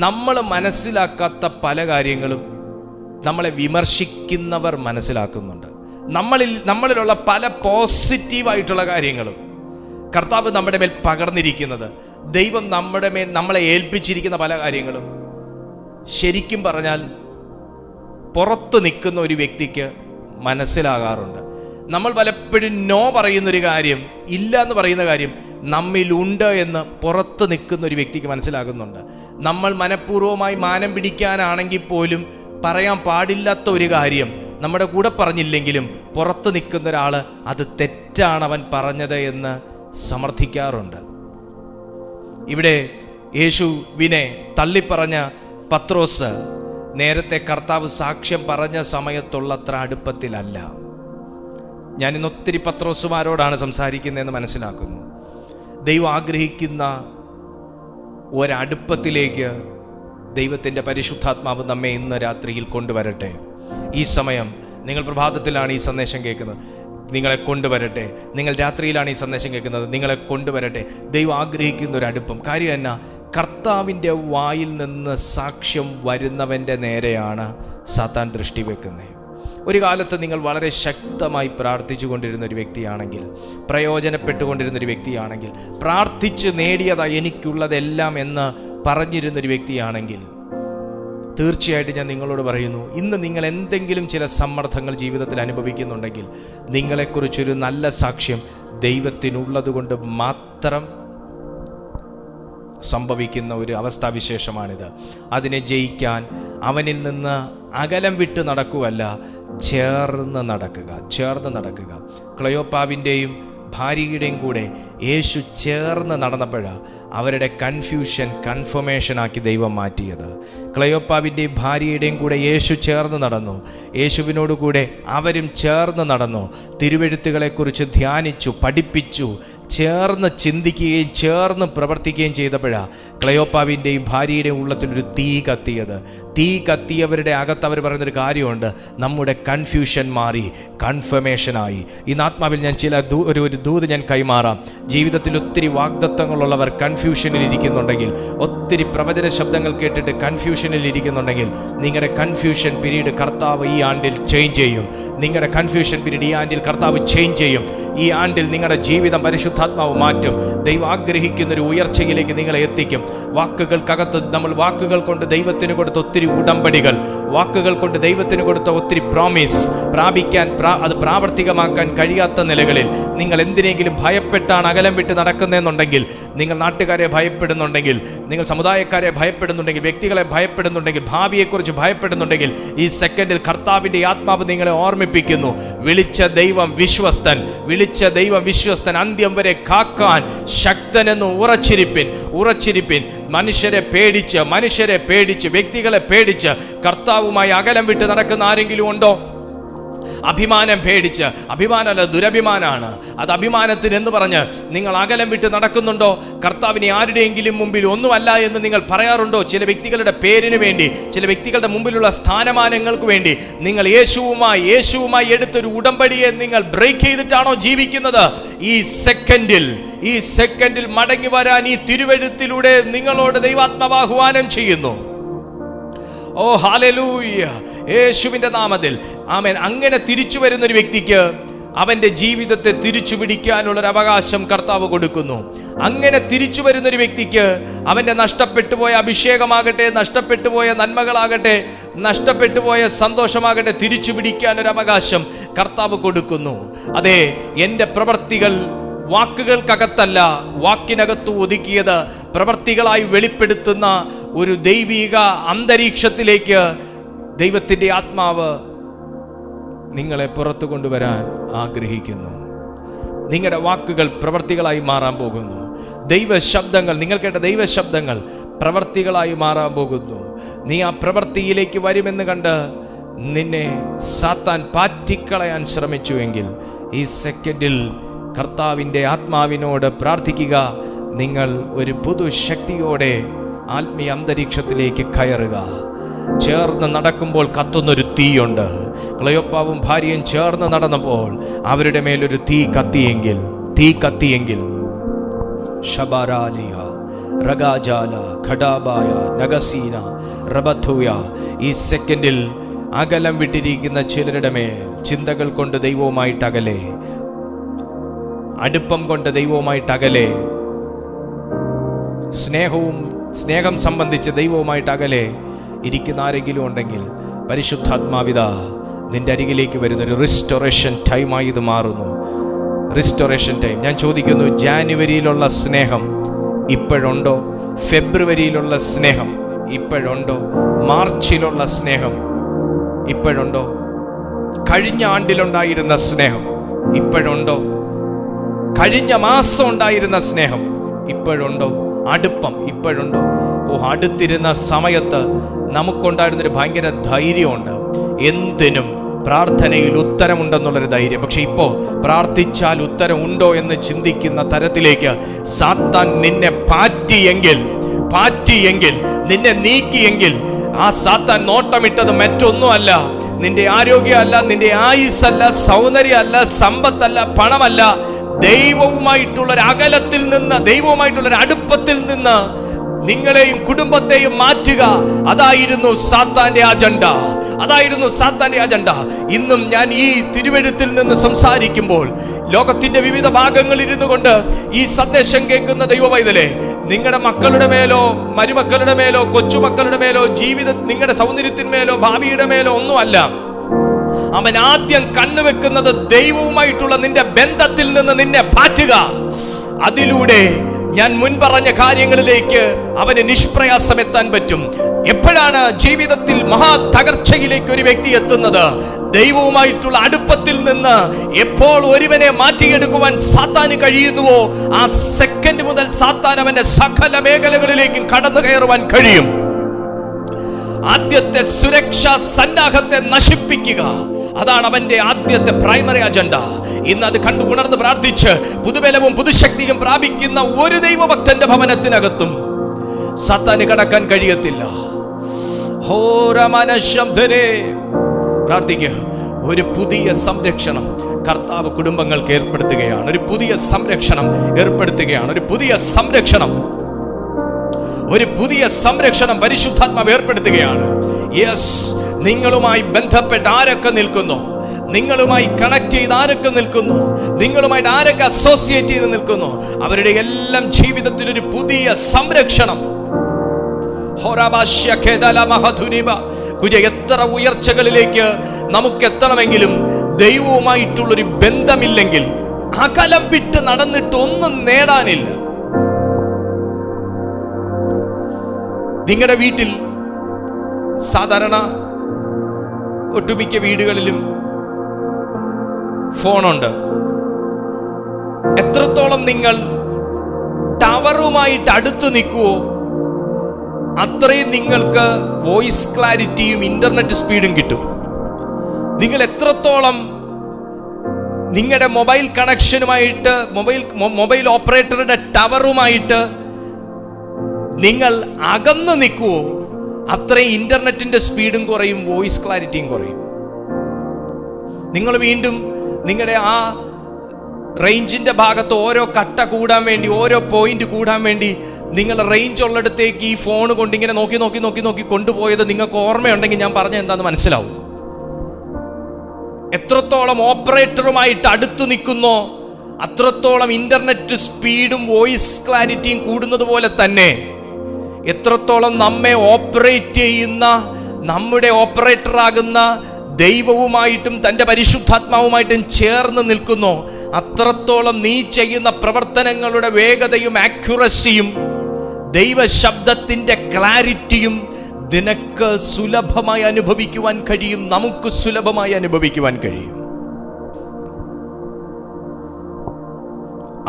നമ്മൾ മനസ്സിലാക്കാത്ത പല കാര്യങ്ങളും നമ്മളെ വിമർശിക്കുന്നവർ മനസ്സിലാക്കുന്നുണ്ട്. നമ്മളിലുള്ള പല പോസിറ്റീവായിട്ടുള്ള കാര്യങ്ങളും കർത്താവ് നമ്മുടെ മേൽ പകർന്നിരിക്കുന്നത്, ദൈവം നമ്മുടെ മേൽ നമ്മളെ ഏൽപ്പിച്ചിരിക്കുന്ന പല കാര്യങ്ങളും ശരിക്കും പറഞ്ഞാൽ പുറത്ത് നിൽക്കുന്ന ഒരു വ്യക്തിക്ക് മനസ്സിലാകാറുണ്ട്. നമ്മൾ പലപ്പോഴും നോ പറയുന്നൊരു കാര്യം, ഇല്ല എന്ന് പറയുന്ന കാര്യം നമ്മിലുണ്ട് എന്ന് പുറത്ത് നിൽക്കുന്ന ഒരു വ്യക്തിക്ക് മനസ്സിലാകുന്നുണ്ട്. നമ്മൾ മനഃപൂർവ്വമായി മാനം പിടിക്കാനാണെങ്കിൽ പോലും പറയാൻ പാടില്ലാത്ത ഒരു കാര്യം നമ്മുടെ കൂടെ പറഞ്ഞില്ലെങ്കിലും പുറത്ത് നിൽക്കുന്ന ഒരാൾ അത് തെറ്റാണ് അവൻ പറഞ്ഞത് എന്ന് സമർത്ഥിക്കാറുണ്ട്. ഇവിടെ യേശുവിനെ തള്ളിപ്പറഞ്ഞ പത്രോസ് നേരത്തെ കർത്താവ് സാക്ഷ്യം പറഞ്ഞ സമയത്തുള്ളത്ര അടുപ്പത്തിലല്ല. ഞാനിന്ന് ഒത്തിരി പത്രോസുമാരോടാണ് സംസാരിക്കുന്നതെന്ന് മനസ്സിലാക്കുന്നു. ദൈവം ആഗ്രഹിക്കുന്ന ഒരടുപ്പത്തിലേക്ക് ദൈവത്തിൻ്റെ പരിശുദ്ധാത്മാവ് നമ്മെ ഇന്ന് രാത്രിയിൽ കൊണ്ടുവരട്ടെ. ഈ സമയം നിങ്ങൾ പ്രഭാതത്തിലാണ് ഈ സന്ദേശം കേൾക്കുന്നത്, നിങ്ങളെ കൊണ്ടുവരട്ടെ. നിങ്ങൾ രാത്രിയിലാണ് ഈ സന്ദേശം കേൾക്കുന്നത്, നിങ്ങളെ കൊണ്ടുവരട്ടെ. ദൈവം ആഗ്രഹിക്കുന്ന ഒരു അടുപ്പം. കാര്യം എന്നാ? കർത്താവിൻ്റെ വായിൽ നിന്ന് സാക്ഷ്യം വരുന്നവൻ്റെ നേരെയാണ് സാത്താൻ ദൃഷ്ടി വെക്കുന്നത്. ഒരു കാലത്ത് നിങ്ങൾ വളരെ ശക്തമായി പ്രാർത്ഥിച്ചു കൊണ്ടിരുന്ന ഒരു വ്യക്തിയാണെങ്കിൽ, പ്രയോജനപ്പെട്ടുകൊണ്ടിരുന്നൊരു വ്യക്തിയാണെങ്കിൽ, പ്രാർത്ഥിച്ച് നേടിയതാ എനിക്കുള്ളതെല്ലാം എന്ന് പറഞ്ഞിരുന്നൊരു വ്യക്തിയാണെങ്കിൽ, തീർച്ചയായിട്ടും ഞാൻ നിങ്ങളോട് പറയുന്നു, ഇന്ന് നിങ്ങൾ എന്തെങ്കിലും ചില സമ്മർദ്ദങ്ങൾ ജീവിതത്തിൽ അനുഭവിക്കുന്നുണ്ടെങ്കിൽ നിങ്ങളെക്കുറിച്ചൊരു നല്ല സാക്ഷ്യം ദൈവത്തിനുള്ളത് കൊണ്ട് മാത്രം സംഭവിക്കുന്ന ഒരു അവസ്ഥാവിശേഷമാണിത്. അതിനെ ജയിക്കാൻ അവനിൽ നിന്ന് അകലം വിട്ട് നടക്കുകയല്ല, ചേർന്ന് നടക്കുക. ക്ലെയോപ്പാവിൻ്റെയും ഭാര്യയുടെയും കൂടെ യേശു ചേർന്ന് നടന്നപ്പോഴാണ് അവരുടെ കൺഫ്യൂഷൻ കൺഫർമേഷനാക്കി ദൈവം മാറ്റിയത്. ക്ലെയോപ്പാവിൻ്റെയും ഭാര്യയുടെയും കൂടെ യേശു ചേർന്ന് നടന്നു. യേശുവിനോട് കൂടെ അവരും ചേർന്ന് നടന്നു. തിരുവെഴുത്തുകളെക്കുറിച്ച് ധ്യാനിച്ചു, പഠിപ്പിച്ചു, ചേർന്ന് ചിന്തിക്കുകയും ചേർന്ന് പ്രവർത്തിക്കുകയും ചെയ്തപ്പോഴാണ് ക്ലെയോപ്പാവിൻ്റെയും ഭാര്യയുടെയും ഉള്ളത്തിലൊരു തീ കത്തിയവരുടെ അകത്ത് അവർ പറയുന്നൊരു കാര്യമുണ്ട്, നമ്മുടെ കൺഫ്യൂഷൻ മാറി, കൺഫർമേഷനായി. ഈ ആത്മാവിൽ ഞാൻ ഒരു ദൂത് ഞാൻ കൈമാറാം. ജീവിതത്തിൽ ഒത്തിരി വാഗ്ദത്തങ്ങളുള്ളവർ കൺഫ്യൂഷനിൽ ഇരിക്കുന്നുണ്ടെങ്കിൽ, ഒത്തിരി പ്രവചന ശബ്ദങ്ങൾ കേട്ടിട്ട് കൺഫ്യൂഷനിൽ ഇരിക്കുന്നുണ്ടെങ്കിൽ, നിങ്ങളുടെ കൺഫ്യൂഷൻ പീരീഡ് കർത്താവ് ഈ ആണ്ടിൽ ചേഞ്ച് ചെയ്യും. നിങ്ങളുടെ കൺഫ്യൂഷൻ പീരീഡ് ഈ ആണ്ടിൽ കർത്താവ് ചേഞ്ച് ചെയ്യും. ഈ ആണ്ടിൽ നിങ്ങളുടെ ജീവിതം പരിശുദ്ധാത്മാവ് മാറ്റും. ദൈവം ആഗ്രഹിക്കുന്നൊരു ഉയർച്ചയിലേക്ക് നിങ്ങളെ എത്തിക്കും. വാക്കുകൾക്കകത്ത് നമ്മൾ വാക്കുകൾ കൊണ്ട് ദൈവത്തിന് കൊടുത്ത ഒത്തിരി ഉടമ്പടികൾ, വാക്കുകൾ കൊണ്ട് ദൈവത്തിന് കൊടുത്ത ഒത്തിരി പ്രോമിസ് പ്രാപിക്കാൻ അത് പ്രാവർത്തികമാക്കാൻ കഴിയാത്ത നിലകളിൽ നിങ്ങൾ എന്തിനെങ്കിലും ഭയപ്പെട്ടാണ് അകലം വിട്ട് നടക്കുന്നതെന്നുണ്ടെങ്കിൽ, നിങ്ങൾ നാട്ടുകാരെ ഭയപ്പെടുന്നുണ്ടെങ്കിൽ, നിങ്ങൾ സമുദായക്കാരെ ഭയപ്പെടുന്നുണ്ടെങ്കിൽ, വ്യക്തികളെ ഭയപ്പെടുന്നുണ്ടെങ്കിൽ, ഭാവിയെക്കുറിച്ച് ഭയപ്പെടുന്നുണ്ടെങ്കിൽ, ഈ സെക്കൻഡിൽ കർത്താവിൻ്റെ ആത്മാവ് നിങ്ങളെ ഓർമ്മിപ്പിക്കുന്നു, വിളിച്ച ദൈവം വിശ്വസ്തൻ, വിളിച്ച ദൈവം വിശ്വസ്തൻ, അന്ത്യം വരെ കാക്കാൻ ശക്തനെന്ന് ഉറച്ചിരിപ്പിൻ. മനുഷ്യരെ പേടിച്ച് വ്യക്തികളെ പേടിച്ച് കർത്താവുമായി അകലം വിട്ട് നടക്കുന്ന ആരെങ്കിലും ഉണ്ടോ? അഭിമാനം പേടിച്ച്, അഭിമാനമല്ല ദുരഭിമാനാണ് അത്, അഭിമാനത്തിന് എന്ന് പറഞ്ഞ് നിങ്ങൾ അകലം വിട്ട് നടക്കുന്നുണ്ടോ? കർത്താവിനെ ആരുടെയെങ്കിലും മുമ്പിൽ ഒന്നുമല്ല എന്ന് നിങ്ങൾ പറയാറുണ്ടോ? ചില വ്യക്തികളുടെ പേരിന് വേണ്ടി, ചില വ്യക്തികളുടെ മുമ്പിലുള്ള സ്ഥാനമാനങ്ങൾക്ക് വേണ്ടി നിങ്ങൾ യേശുവുമായി എടുത്തൊരു ഉടമ്പടിയെ നിങ്ങൾ ബ്രേക്ക് ചെയ്തിട്ടാണോ ജീവിക്കുന്നത്? ഈ സെക്കൻഡിൽ മടങ്ങി വരാൻ ഈ തിരുവെഴുത്തിലൂടെ നിങ്ങളോട് ദൈവാത്മാവ് ആഹ്വാനം ചെയ്യുന്നു. ഓ ഹല്ലേലൂയ, യേശുവിന്റെ നാമത്തിൽ ആമേൻ. അങ്ങനെ തിരിച്ചു വരുന്ന ഒരു വ്യക്തിക്ക് അവന്റെ ജീവിതത്തെ തിരിച്ചു പിടിക്കാനുള്ളൊരു അവകാശം കർത്താവ് കൊടുക്കുന്നു. അങ്ങനെ തിരിച്ചു വരുന്നൊരു വ്യക്തിക്ക് അവന്റെ നഷ്ടപ്പെട്ടുപോയ അഭിഷേകമാകട്ടെ, നഷ്ടപ്പെട്ടുപോയ നന്മകളാകട്ടെ, നഷ്ടപ്പെട്ടുപോയ സന്തോഷമാകട്ടെ, തിരിച്ചു പിടിക്കാനൊരു അവകാശം കർത്താവ് കൊടുക്കുന്നു. അതെ, എൻ്റെ പ്രവൃത്തികൾ വാക്കുകൾക്കകത്തല്ല, വാക്കിനകത്ത് ഒതുക്കിയത് പ്രവൃത്തികളായി വെളിപ്പെടുത്തുന്ന ഒരു ദൈവിക അന്തരീക്ഷത്തിലേക്ക് ദൈവത്തിൻ്റെ ആത്മാവ് നിങ്ങളെ പുറത്തു കൊണ്ടുവരാൻ ആഗ്രഹിക്കുന്നു. നിങ്ങളുടെ വാക്കുകൾ പ്രവൃത്തികളായി മാറാൻ പോകുന്നു. ദൈവശബ്ദങ്ങൾ, നിങ്ങൾ കേട്ട ദൈവശബ്ദങ്ങൾ പ്രവൃത്തികളായി മാറാൻ പോകുന്നു. നീ ആ പ്രവൃത്തിയിലേക്ക് വരുമെന്ന് കണ്ട് നിന്നെ സാത്താൻ പാറ്റിക്കളയാൻ ശ്രമിച്ചുവെങ്കിൽ ഈ സെക്കൻഡിൽ കർത്താവിൻ്റെ ആത്മാവിനോട് പ്രാർത്ഥിക്കുക. നിങ്ങൾ ഒരു പുതുശക്തിയോടെ ആത്മീയ അന്തരീക്ഷത്തിലേക്ക് കയറുക. ചേർന്ന് നടക്കുമ്പോൾ കത്തുന്നൊരു തീയുണ്ട്. ക്ലെയോപ്പാവും ഭാര്യയും ചേർന്ന് നടന്നപ്പോൾ അവരുടെ മേലൊരു തീ കത്തിയെങ്കിൽ ഷബാരാലിയ റഗാജാല ഖഡാബായ നഗസീന റബഥുയ, ഈ സെക്കൻഡിൽ അകലം വിട്ടിരിക്കുന്ന ചിലരുടെ മേൽ ചിന്തകൾ കൊണ്ട് ദൈവവുമായിട്ടകലെ, അടുപ്പം കൊണ്ട് ദൈവവുമായിട്ടകലെ, സ്നേഹം സംബന്ധിച്ച് ദൈവവുമായിട്ടകലെ ഇരിക്കുന്ന ആരെങ്കിലും ഉണ്ടെങ്കിൽ പരിശുദ്ധാത്മാവിത നിന്റെ അരികിലേക്ക് വരുന്നൊരു റിസ്റ്റോറേഷൻ ടൈമായി ഇത് മാറുന്നു. Restoration time. ഞാൻ ചോദിക്കുന്നു, ജാനുവരിയിലുള്ള സ്നേഹം ഇപ്പോഴുണ്ടോ? ഫെബ്രുവരിയിലുള്ള സ്നേഹം ഇപ്പോഴുണ്ടോ? മാർച്ചിലുള്ള സ്നേഹം ഇപ്പോഴുണ്ടോ? കഴിഞ്ഞ ആണ്ടിലുണ്ടായിരുന്ന സ്നേഹം ഇപ്പോഴുണ്ടോ? കഴിഞ്ഞ മാസം ഉണ്ടായിരുന്ന സ്നേഹം ഇപ്പോഴുണ്ടോ? അടുപ്പം ഇപ്പോഴുണ്ടോ? അടുത്തിരുന്ന സമയത്ത് നമുക്കുണ്ടായിരുന്നൊരു ഭയങ്കര ധൈര്യമുണ്ട്, എന്തിനും പ്രാർത്ഥനയിൽ ഉത്തരമുണ്ടെന്നുള്ളൊരു ധൈര്യം. പക്ഷെ ഇപ്പോൾ പ്രാർത്ഥിച്ചാൽ ഉത്തരം ഉണ്ടോ എന്ന് ചിന്തിക്കുന്ന തരത്തിലേക്ക് സാത്താൻ നിന്നെ പാറ്റിയെങ്കിൽ, നിന്നെ നീക്കിയെങ്കിൽ, ആ സാത്താൻ നോട്ടമിട്ടത് മറ്റൊന്നുമല്ല, നിന്റെ ആരോഗ്യമല്ല, നിന്റെ ആയുസ്സല്ല, സൗന്ദര്യമല്ല, സമ്പത്തല്ല, പണമല്ല, ദൈവവുമായിട്ടുള്ളൊരു അകലത്തിൽ നിന്ന്, ദൈവവുമായിട്ടുള്ളൊരു അടുപ്പത്തിൽ നിന്ന് നിങ്ങളെയും കുടുംബത്തെയും മാറ്റുക. അതായിരുന്നു സാത്താന്റെ അജണ്ട. ഇന്നും ഞാൻ ഈ തിരുവെഴുത്തിൽ നിന്ന് സംസാരിക്കുമ്പോൾ ലോകത്തിന്റെ വിവിധ ഭാഗങ്ങളിൽ ഇരുന്നു കൊണ്ട് ഈ സന്ദേശം കേൾക്കുന്ന ദൈവവൈതലേ, നിങ്ങളുടെ മക്കളുടെ മേലോ, മരുമക്കളുടെ മേലോ, കൊച്ചുമക്കളുടെ മേലോ, നിങ്ങളുടെ സൗന്ദര്യത്തിന്മേലോ, ഭാവിയുടെ മേലോ ഒന്നുമല്ല. അവൻ ആദ്യം കണ്ണുവെക്കുന്നത് ദൈവവുമായിട്ടുള്ള നിന്റെ ബന്ധത്തിൽ നിന്ന് നിന്നെ മാറ്റുക. അതിലൂടെ ഞാൻ മുൻപറഞ്ഞ കാര്യങ്ങളിലേക്ക് അവന് നിഷ്പ്രയാസം എത്താൻ പറ്റും. എപ്പോഴാണ് ജീവിതത്തിൽ മഹാ തകർച്ചയിലേക്ക് ഒരു വ്യക്തി എത്തുന്നത്? ദൈവവുമായിട്ടുള്ള അടുപ്പത്തിൽ നിന്ന് എപ്പോൾ ഒരുവനെ മാറ്റിയെടുക്കുവാൻ സാത്താന് കഴിയുന്നുവോ, ആ സെക്കൻഡ് മുതൽ സാത്താൻ അവന്റെ സകല മേഖലകളിലേക്കും കടന്നു കയറുവാൻ കഴിയും. ആദ്യത്തെ സുരക്ഷാ സന്നാഹത്തെ നശിപ്പിക്കുക, അതാണ് അവന്റെ ആദ്യത്തെ പ്രൈമറി അജണ്ട. ഇന്ന് അത് കണ്ടു ഉണർന്ന് പ്രാർത്ഥിച്ച് പുതുബലവും പുതുശക്തിയും പ്രാപിക്കുന്ന ഒരു ദൈവഭക്തന്റെ ഭവനത്തിനകത്തും സാത്താന് കടക്കാൻ കഴിയത്തില്ല. പ്രാർത്ഥിക്കുക. ഒരു പുതിയ സംരക്ഷണം കർത്താവ് കുടുംബങ്ങൾക്ക് ഏർപ്പെടുത്തുകയാണ്. ഒരു പുതിയ സംരക്ഷണം പരിശുദ്ധാത്മാവ് ഏർപ്പെടുത്തുകയാണ്. യെസ്, നിങ്ങളുമായി ബന്ധപ്പെട്ട് ആരൊക്കെ നിൽക്കുന്നു, നിങ്ങളുമായി കണക്ട് ചെയ്ത് ആരൊക്കെ നിൽക്കുന്നു, നിങ്ങളുമായിട്ട് ആരൊക്കെ അസോസിയേറ്റ് ചെയ്ത് നിൽക്കുന്നു, അവരുടെ എല്ലാം ജീവിതത്തിൽ ഒരു പുതിയ സംരക്ഷണം. എത്ര ഉയർച്ചകളിലേക്ക് നമുക്ക് എത്തണമെങ്കിലും ദൈവവുമായിട്ടുള്ളൊരു ബന്ധമില്ലെങ്കിൽ അകലം വിട്ട് നടന്നിട്ട് ഒന്നും നേടാനില്ല. നിങ്ങളുടെ വീട്ടിൽ സാധാരണ ഒട്ടുമിക്ക വീടുകളിലും ഫോണുണ്ട്. എത്രത്തോളം നിങ്ങൾ ടവറുമായിട്ട് അടുത്ത് നിൽക്കുവോ അത്രയും നിങ്ങൾക്ക് വോയിസ് ക്ലാരിറ്റിയും ഇന്റർനെറ്റ് സ്പീഡും കിട്ടും. നിങ്ങൾ എത്രത്തോളം നിങ്ങളുടെ മൊബൈൽ കണക്ഷനുമായിട്ട് മൊബൈൽ ഓപ്പറേറ്ററുടെ ടവറുമായിട്ട് നിങ്ങൾ അകന്ന് നിൽക്കുവോ അത്രയും ഇന്റർനെറ്റിന്റെ സ്പീഡും കുറയും, വോയിസ് ക്ലാരിറ്റിയും കുറയും. നിങ്ങൾ വീണ്ടും നിങ്ങളുടെ ആ റേഞ്ചിന്റെ ഭാഗത്ത് ഓരോ കട്ട കൂടാൻ വേണ്ടി, ഓരോ പോയിന്റ് കൂടാൻ വേണ്ടി നിങ്ങൾ റേഞ്ച് ഉള്ളിടത്തേക്ക് ഈ ഫോൺ കൊണ്ട് ഇങ്ങനെ നോക്കി നോക്കി നോക്കി നോക്കി കൊണ്ടുപോയത് നിങ്ങൾക്ക് ഓർമ്മയുണ്ടെങ്കിൽ ഞാൻ പറഞ്ഞ എന്താന്ന് മനസ്സിലാവും. എത്രത്തോളം ഓപ്പറേറ്ററുമായിട്ട് അടുത്തു നിൽക്കുന്നോ അത്രത്തോളം ഇന്റർനെറ്റ് സ്പീഡും വോയിസ് ക്ലാരിറ്റിയും കൂടുന്നത് പോലെ തന്നെ എത്രത്തോളം നമ്മെ ഓപ്പറേറ്റ് ചെയ്യുന്ന നമ്മുടെ ഓപ്പറേറ്ററാകുന്ന ദൈവവുമായിട്ടും തൻ്റെ പരിശുദ്ധാത്മാവുമായിട്ടും ചേർന്ന് നിൽക്കുന്നു അത്രത്തോളം നീ ചെയ്യുന്ന പ്രവർത്തനങ്ങളുടെ വേഗതയും ആക്യുറസിയും ദൈവശബ്ദത്തിൻ്റെ ക്ലാരിറ്റിയും നിനക്ക് സുലഭമായി അനുഭവിക്കുവാൻ കഴിയും, നമുക്ക് സുലഭമായി അനുഭവിക്കുവാൻ കഴിയും.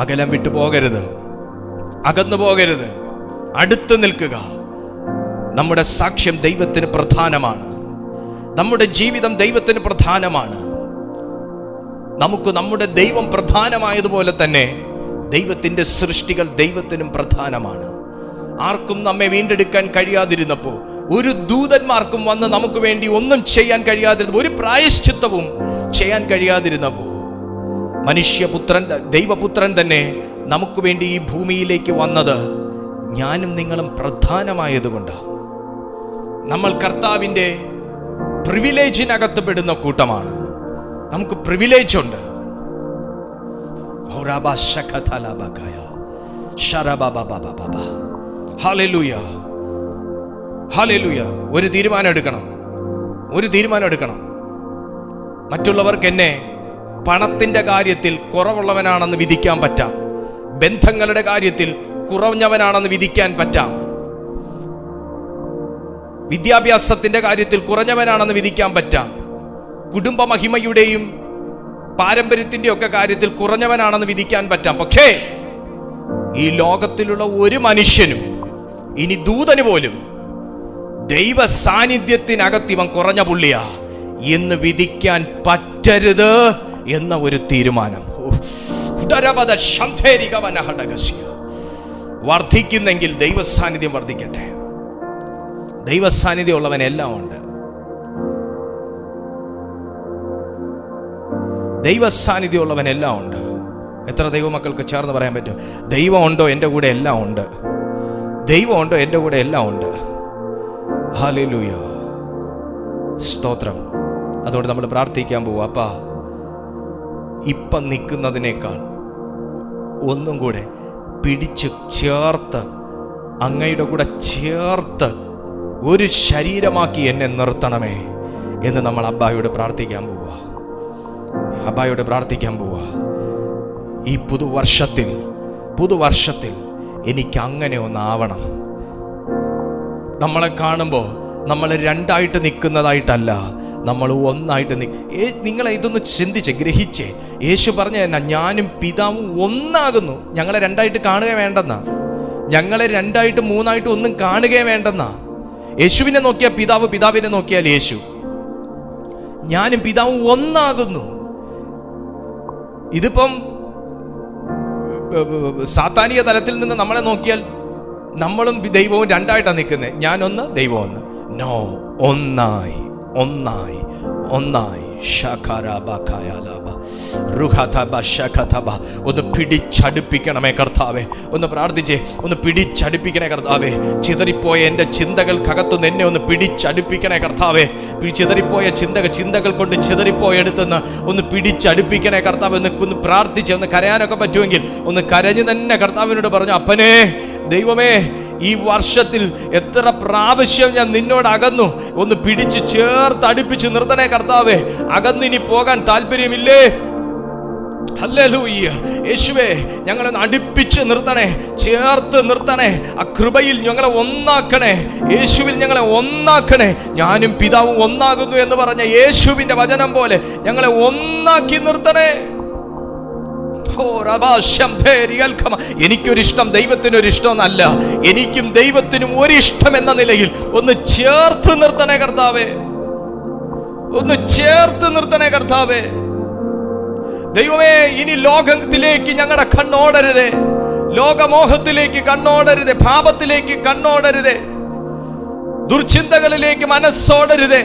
അകലം വിട്ടു പോകരുത്, അകന്നു പോകരുത്, അടുത്ത് നിൽക്കുക. നമ്മുടെ സാക്ഷ്യം ദൈവത്തിന് പ്രധാനമാണ്, നമ്മുടെ ജീവിതം ദൈവത്തിന് പ്രധാനമാണ്. നമുക്ക് നമ്മുടെ ദൈവം പ്രധാനമായതുപോലെ തന്നെ ദൈവത്തിൻ്റെ സൃഷ്ടികൾ ദൈവത്തിനും പ്രധാനമാണ്. ആർക്കും നമ്മെ വീണ്ടെടുക്കാൻ കഴിയാതിരുന്നപ്പോൾ, ഒരു ദൂതന്മാർക്കും വന്ന് നമുക്ക് വേണ്ടി ഒന്നും ചെയ്യാൻ കഴിയാതിരുന്നപ്പോൾ, ഒരു പ്രായശ്ചിത്തവും ചെയ്യാൻ കഴിയാതിരുന്നപ്പോൾ, മനുഷ്യപുത്രൻ ദൈവപുത്രൻ തന്നെ നമുക്ക് വേണ്ടി ഈ ഭൂമിയിലേക്ക് വന്നത് ഞാനും നിങ്ങളും പ്രധാനമായതുകൊണ്ടാണ്. നമ്മൾ കർത്താവിൻ്റെ പ്രിവിലേജിനകത്ത് പെടുന്ന കൂട്ടമാണ്. നമുക്ക് പ്രിവിലേജ് ഉണ്ട്. Hallelujah, hallelujah. ഒരു തീരുമാനം എടുക്കണം. മറ്റുള്ളവർക്ക് എന്നെ പണത്തിൻ്റെ കാര്യത്തിൽ കുറവുള്ളവനാണെന്ന് വിധിക്കാൻ പറ്റാം, ബന്ധങ്ങളുടെ കാര്യത്തിൽ കുറഞ്ഞവനാണെന്ന് വിധിക്കാൻ പറ്റാം, വിദ്യാഭ്യാസത്തിന്റെ കാര്യത്തിൽ കുറഞ്ഞവനാണെന്ന് വിധിക്കാൻ പറ്റാം, കുടുംബ മഹിമയുടെയും പാരമ്പര്യത്തിൻ്റെയും ഒക്കെ കാര്യത്തിൽ കുറഞ്ഞവനാണെന്ന് വിധിക്കാൻ പറ്റാം. പക്ഷേ ഈ ലോകത്തിലുള്ള ഒരു മനുഷ്യനും, ഇനി ദൂതന് പോലും, ദൈവ സാന്നിധ്യത്തിനകത്ത് ഇവൻ കുറഞ്ഞ പുള്ളിയാ എന്ന് വിധിക്കാൻ പറ്റരുത് എന്ന ഒരു തീരുമാനം വർദ്ധിക്കുന്നെങ്കിൽ ദൈവസാന്നിധ്യം വർദ്ധിക്കട്ടെ. ദൈവസാന്നിധ്യം ഉള്ളവനെല്ലാം ഉണ്ട്. ദൈവസാന്നിധ്യം ഉള്ളവനെല്ലാം ഉണ്ട്. എത്ര ദൈവമക്കൾക്ക് ചേർന്ന് പറയാൻ പറ്റും? ദൈവം ഉണ്ടോ എൻ്റെ കൂടെ എല്ലാം ഉണ്ട്, ദൈവം ഉണ്ടോ എൻ്റെ കൂടെ എല്ലാം ഉണ്ട്. ഹല്ലേലൂയ, സ്തോത്രം. അതുകൊണ്ട് നമ്മൾ പ്രാർത്ഥിക്കാൻ പോവുക. അപ്പാ, ഇപ്പം നിൽക്കുന്നതിനേക്കാൾ ഒന്നും കൂടെ പിടിച്ച് ചേർത്ത്, അങ്ങയുടെ കൂടെ ചേർത്ത് ഒരു ശരീരമാക്കി എന്നെ നിർത്തണമേ എന്ന് നമ്മൾ അബ്ബായോട് പ്രാർത്ഥിക്കാൻ പോവുക. ഈ പുതുവർഷത്തിൽ എനിക്ക് അങ്ങനെ ഒന്നാവണം. നമ്മളെ കാണുമ്പോൾ നമ്മൾ രണ്ടായിട്ട് നിൽക്കുന്നതായിട്ടല്ല, നമ്മൾ ഒന്നായിട്ട് നിങ്ങളെ ഇതൊന്ന് ഗ്രഹിച്ചേ. യേശു പറഞ്ഞ എന്നാ? ഞാനും പിതാവും ഒന്നാകുന്നു. ഞങ്ങളെ രണ്ടായിട്ട് കാണുക വേണ്ടെന്നാ, ഞങ്ങളെ രണ്ടായിട്ട് മൂന്നായിട്ട് ഒന്നും കാണുക വേണ്ടെന്നാ. യേശുവിനെ നോക്കിയാൽ പിതാവ്, പിതാവിനെ നോക്കിയാൽ യേശു. ഞാനും പിതാവും ഒന്നാകുന്നു. ഇതിപ്പം സാത്താനിക തലത്തിൽ നിന്ന് നമ്മളെ നോക്കിയാൽ നമ്മളും ദൈവവും രണ്ടായിട്ടാണ് നിൽക്കുന്നത്. ഞാനൊന്ന്, ദൈവം ഒന്ന്. നോ, ഒന്നായി. ഒന്ന് പിടിച്ചടുപ്പിക്കണമേ കർത്താവേ. ഒന്ന് പ്രാർത്ഥിച്ചേ, ഒന്ന് പിടിച്ചടുപ്പിക്കണേ കർത്താവേ. ചിതറിപ്പോയ എൻ്റെ ചിന്തകൾക്കകത്തുനിന്ന് എന്നെ ഒന്ന് പിടിച്ചടുപ്പിക്കണേ കർത്താവേ. ചിതറിപ്പോയ ചിന്തകൾ കൊണ്ട് ചിതറിപ്പോയെടുത്തുനിന്ന് ഒന്ന് പിടിച്ചടുപ്പിക്കണേ കർത്താവേ. ഒന്ന് പ്രാർത്ഥിച്ചേ, ഒന്ന് കരയാനൊക്കെ പറ്റുമെങ്കിൽ ഒന്ന് കരഞ്ഞു തന്നെ കർത്താവിനോട് പറഞ്ഞു, അപ്പനേ, ദൈവമേ, ഈ വർഷത്തിൽ എത്ര പ്രാവശ്യം ഞാൻ നിന്നോട് അകന്നു. ഒന്ന് പിടിച്ച് ചേർത്ത് അടുപ്പിച്ച് നിർത്തണേ കർത്താവേ. അകന്നിനി പോകാൻ താല്പര്യമില്ലേ? ഹല്ലേലൂയ. യേശുവേ, ഞങ്ങളെ അടുപ്പിച്ച് നിർത്തണേ, ചേർത്ത് നിർത്തണേ. ആ കൃപയിൽ ഞങ്ങളെ ഒന്നാക്കണേ. യേശുവിൽ ഞങ്ങളെ ഒന്നാക്കണേ. ഞാനും പിതാവും ഒന്നാകുന്നു എന്ന് പറഞ്ഞ യേശുവിന്റെ വചനം പോലെ ഞങ്ങളെ ഒന്നാക്കി നിർത്തണേ. എനിക്കൊരിഷ്ടം ദൈവത്തിനൊരിഷ്ടമെന്നല്ല, എനിക്കും ദൈവത്തിനും ഒരിഷ്ടം എന്ന നിലയിൽ ഒന്ന് ചേർത്ത് നിർത്തണേ കർത്താവേ. ഒന്ന് ചേർത്ത് നിർത്തണേ കർത്താവേ. ദൈവമേ, ഇനി ലോകത്തിലേക്ക് ഞങ്ങളുടെ കണ്ണോടരുതേ. ലോകമോഹത്തിലേക്ക് കണ്ണോടരുതേ. പാപത്തിലേക്ക് കണ്ണോടരുതേ. ദുർചിന്തകളിലേക്ക് മനസ്സോടരുതേ.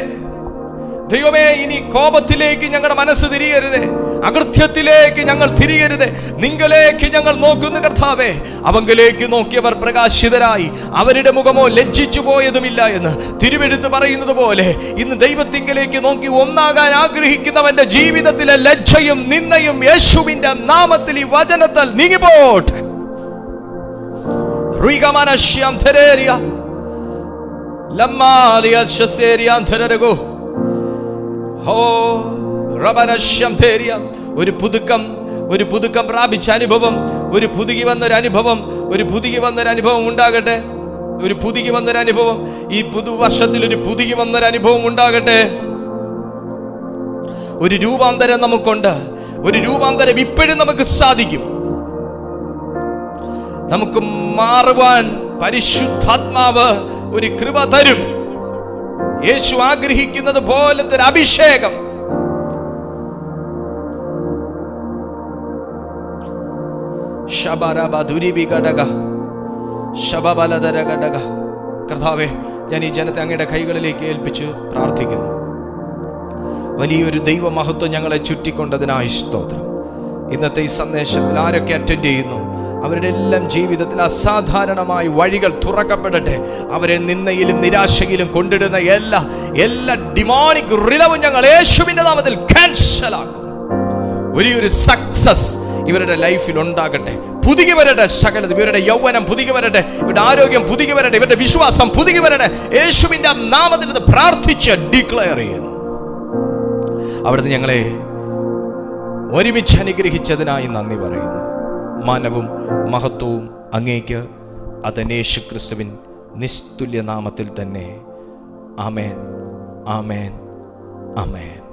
ദൈവമേ, ഇനി കോപത്തിലേക്ക് ഞങ്ങളുടെ മനസ്സ് തിരിയരുതേ. അകൃത്യത്തിലേക്ക് ഞങ്ങൾ തിരിയരുതേ. നിങ്ങളിലേക്ക് ഞങ്ങൾ നോക്കുന്നു കർത്താവേ. അവങ്കിലേക്ക് നോക്കിയവർ പ്രകാശിതരായി, അവരുടെ മുഖമോ ലജ്ജിച്ചു പോയതുമില്ല എന്ന് തിരുവെഴുത്ത് പറയുന്നത് പോലെ ഇന്ന് ദൈവത്തിങ്കലേക്ക് നോക്കി ഒന്നാകാൻ ആഗ്രഹിക്കുന്നവന്റെ ജീവിതത്തിലെ ലജ്ജയും നിന്ദയും യേശുവിന്റെ നാമത്തിൽ ഈ വചനത്താൽ നീങ്ങിപ്പോട്ടെ. ഒരു പുതുക്കം പ്രാപിച്ച അനുഭവം, ഒരു പുതുകി വന്നൊരനുഭവം ഉണ്ടാകട്ടെ. ഒരു പുതുകി വന്നൊരനുഭവം ഈ പുതുവർഷത്തിൽ ഒരു പുതുകി വന്നൊരനുഭവം ഉണ്ടാകട്ടെ. ഒരു രൂപാന്തരം നമുക്കുണ്ട്. ഒരു രൂപാന്തരം ഇപ്പോഴും നമുക്ക് സാധിക്കും. നമുക്ക് മാറുവാൻ പരിശുദ്ധാത്മാവ് ഒരു കൃപ തരും. യേശു ആഗ്രഹിക്കുന്നത് പോലത്തെ ഒരു അഭിഷേകം. കർത്താവേ, ഞാൻ ഈ ജനത്തെ അങ്ങയുടെ കൈകളിലേക്ക് ഏൽപ്പിച്ച് പ്രാർത്ഥിക്കുന്നു. വലിയൊരു ദൈവമഹത്വം ഞങ്ങളെ ചുറ്റിക്കൊണ്ടതിനായി സ്തോത്രം. ഇന്നത്തെ ഈ സന്ദേശത്തിൽ ആരൊക്കെ അറ്റൻഡ് ചെയ്യുന്നു അവരുടെ എല്ലാം ജീവിതത്തിൽ അസാധാരണമായ വഴികൾ തുറക്കപ്പെടട്ടെ. അവരെ നിന്നയിലും നിരാശയിലും കൊണ്ടിടുന്ന എല്ലാ ഡിമോണിക് റിലവും ഞങ്ങൾ യേശുവിന്റെ നാമത്തിൽ ക്യാൻസൽ ആക്കും. വലിയൊരു സക്സസ് ഇവരുടെ ലൈഫിൽ ഉണ്ടാകട്ടെ. പുതുകി വരട്ടെ സകലത്. ഇവരുടെ യൗവനം പുതുകി വരട്ടെ, ഇവരുടെ ആരോഗ്യം പുതുകി വരട്ടെ, ഇവരുടെ വിശ്വാസം പുതുകി വരട്ടെ. യേശുവിന്റെ നാമത്തിൽ ഇത് പ്രാർത്ഥിച്ച് ഡിക്ലെയർ ചെയ്യുന്നു. അവിടുന്ന് ഞങ്ങളെ ഒരുമിച്ച് അനുഗ്രഹിച്ചതിനായി നന്ദി പറയുന്നു. മാനവും മഹത്വവും അങ്ങേക്ക്. അതന്നെ യേശുക്രിസ്തുവിൻ നിസ്തുല്യ നാമത്തിൽ തന്നെ. ആമേൻ, ആമേൻ, ആമേൻ.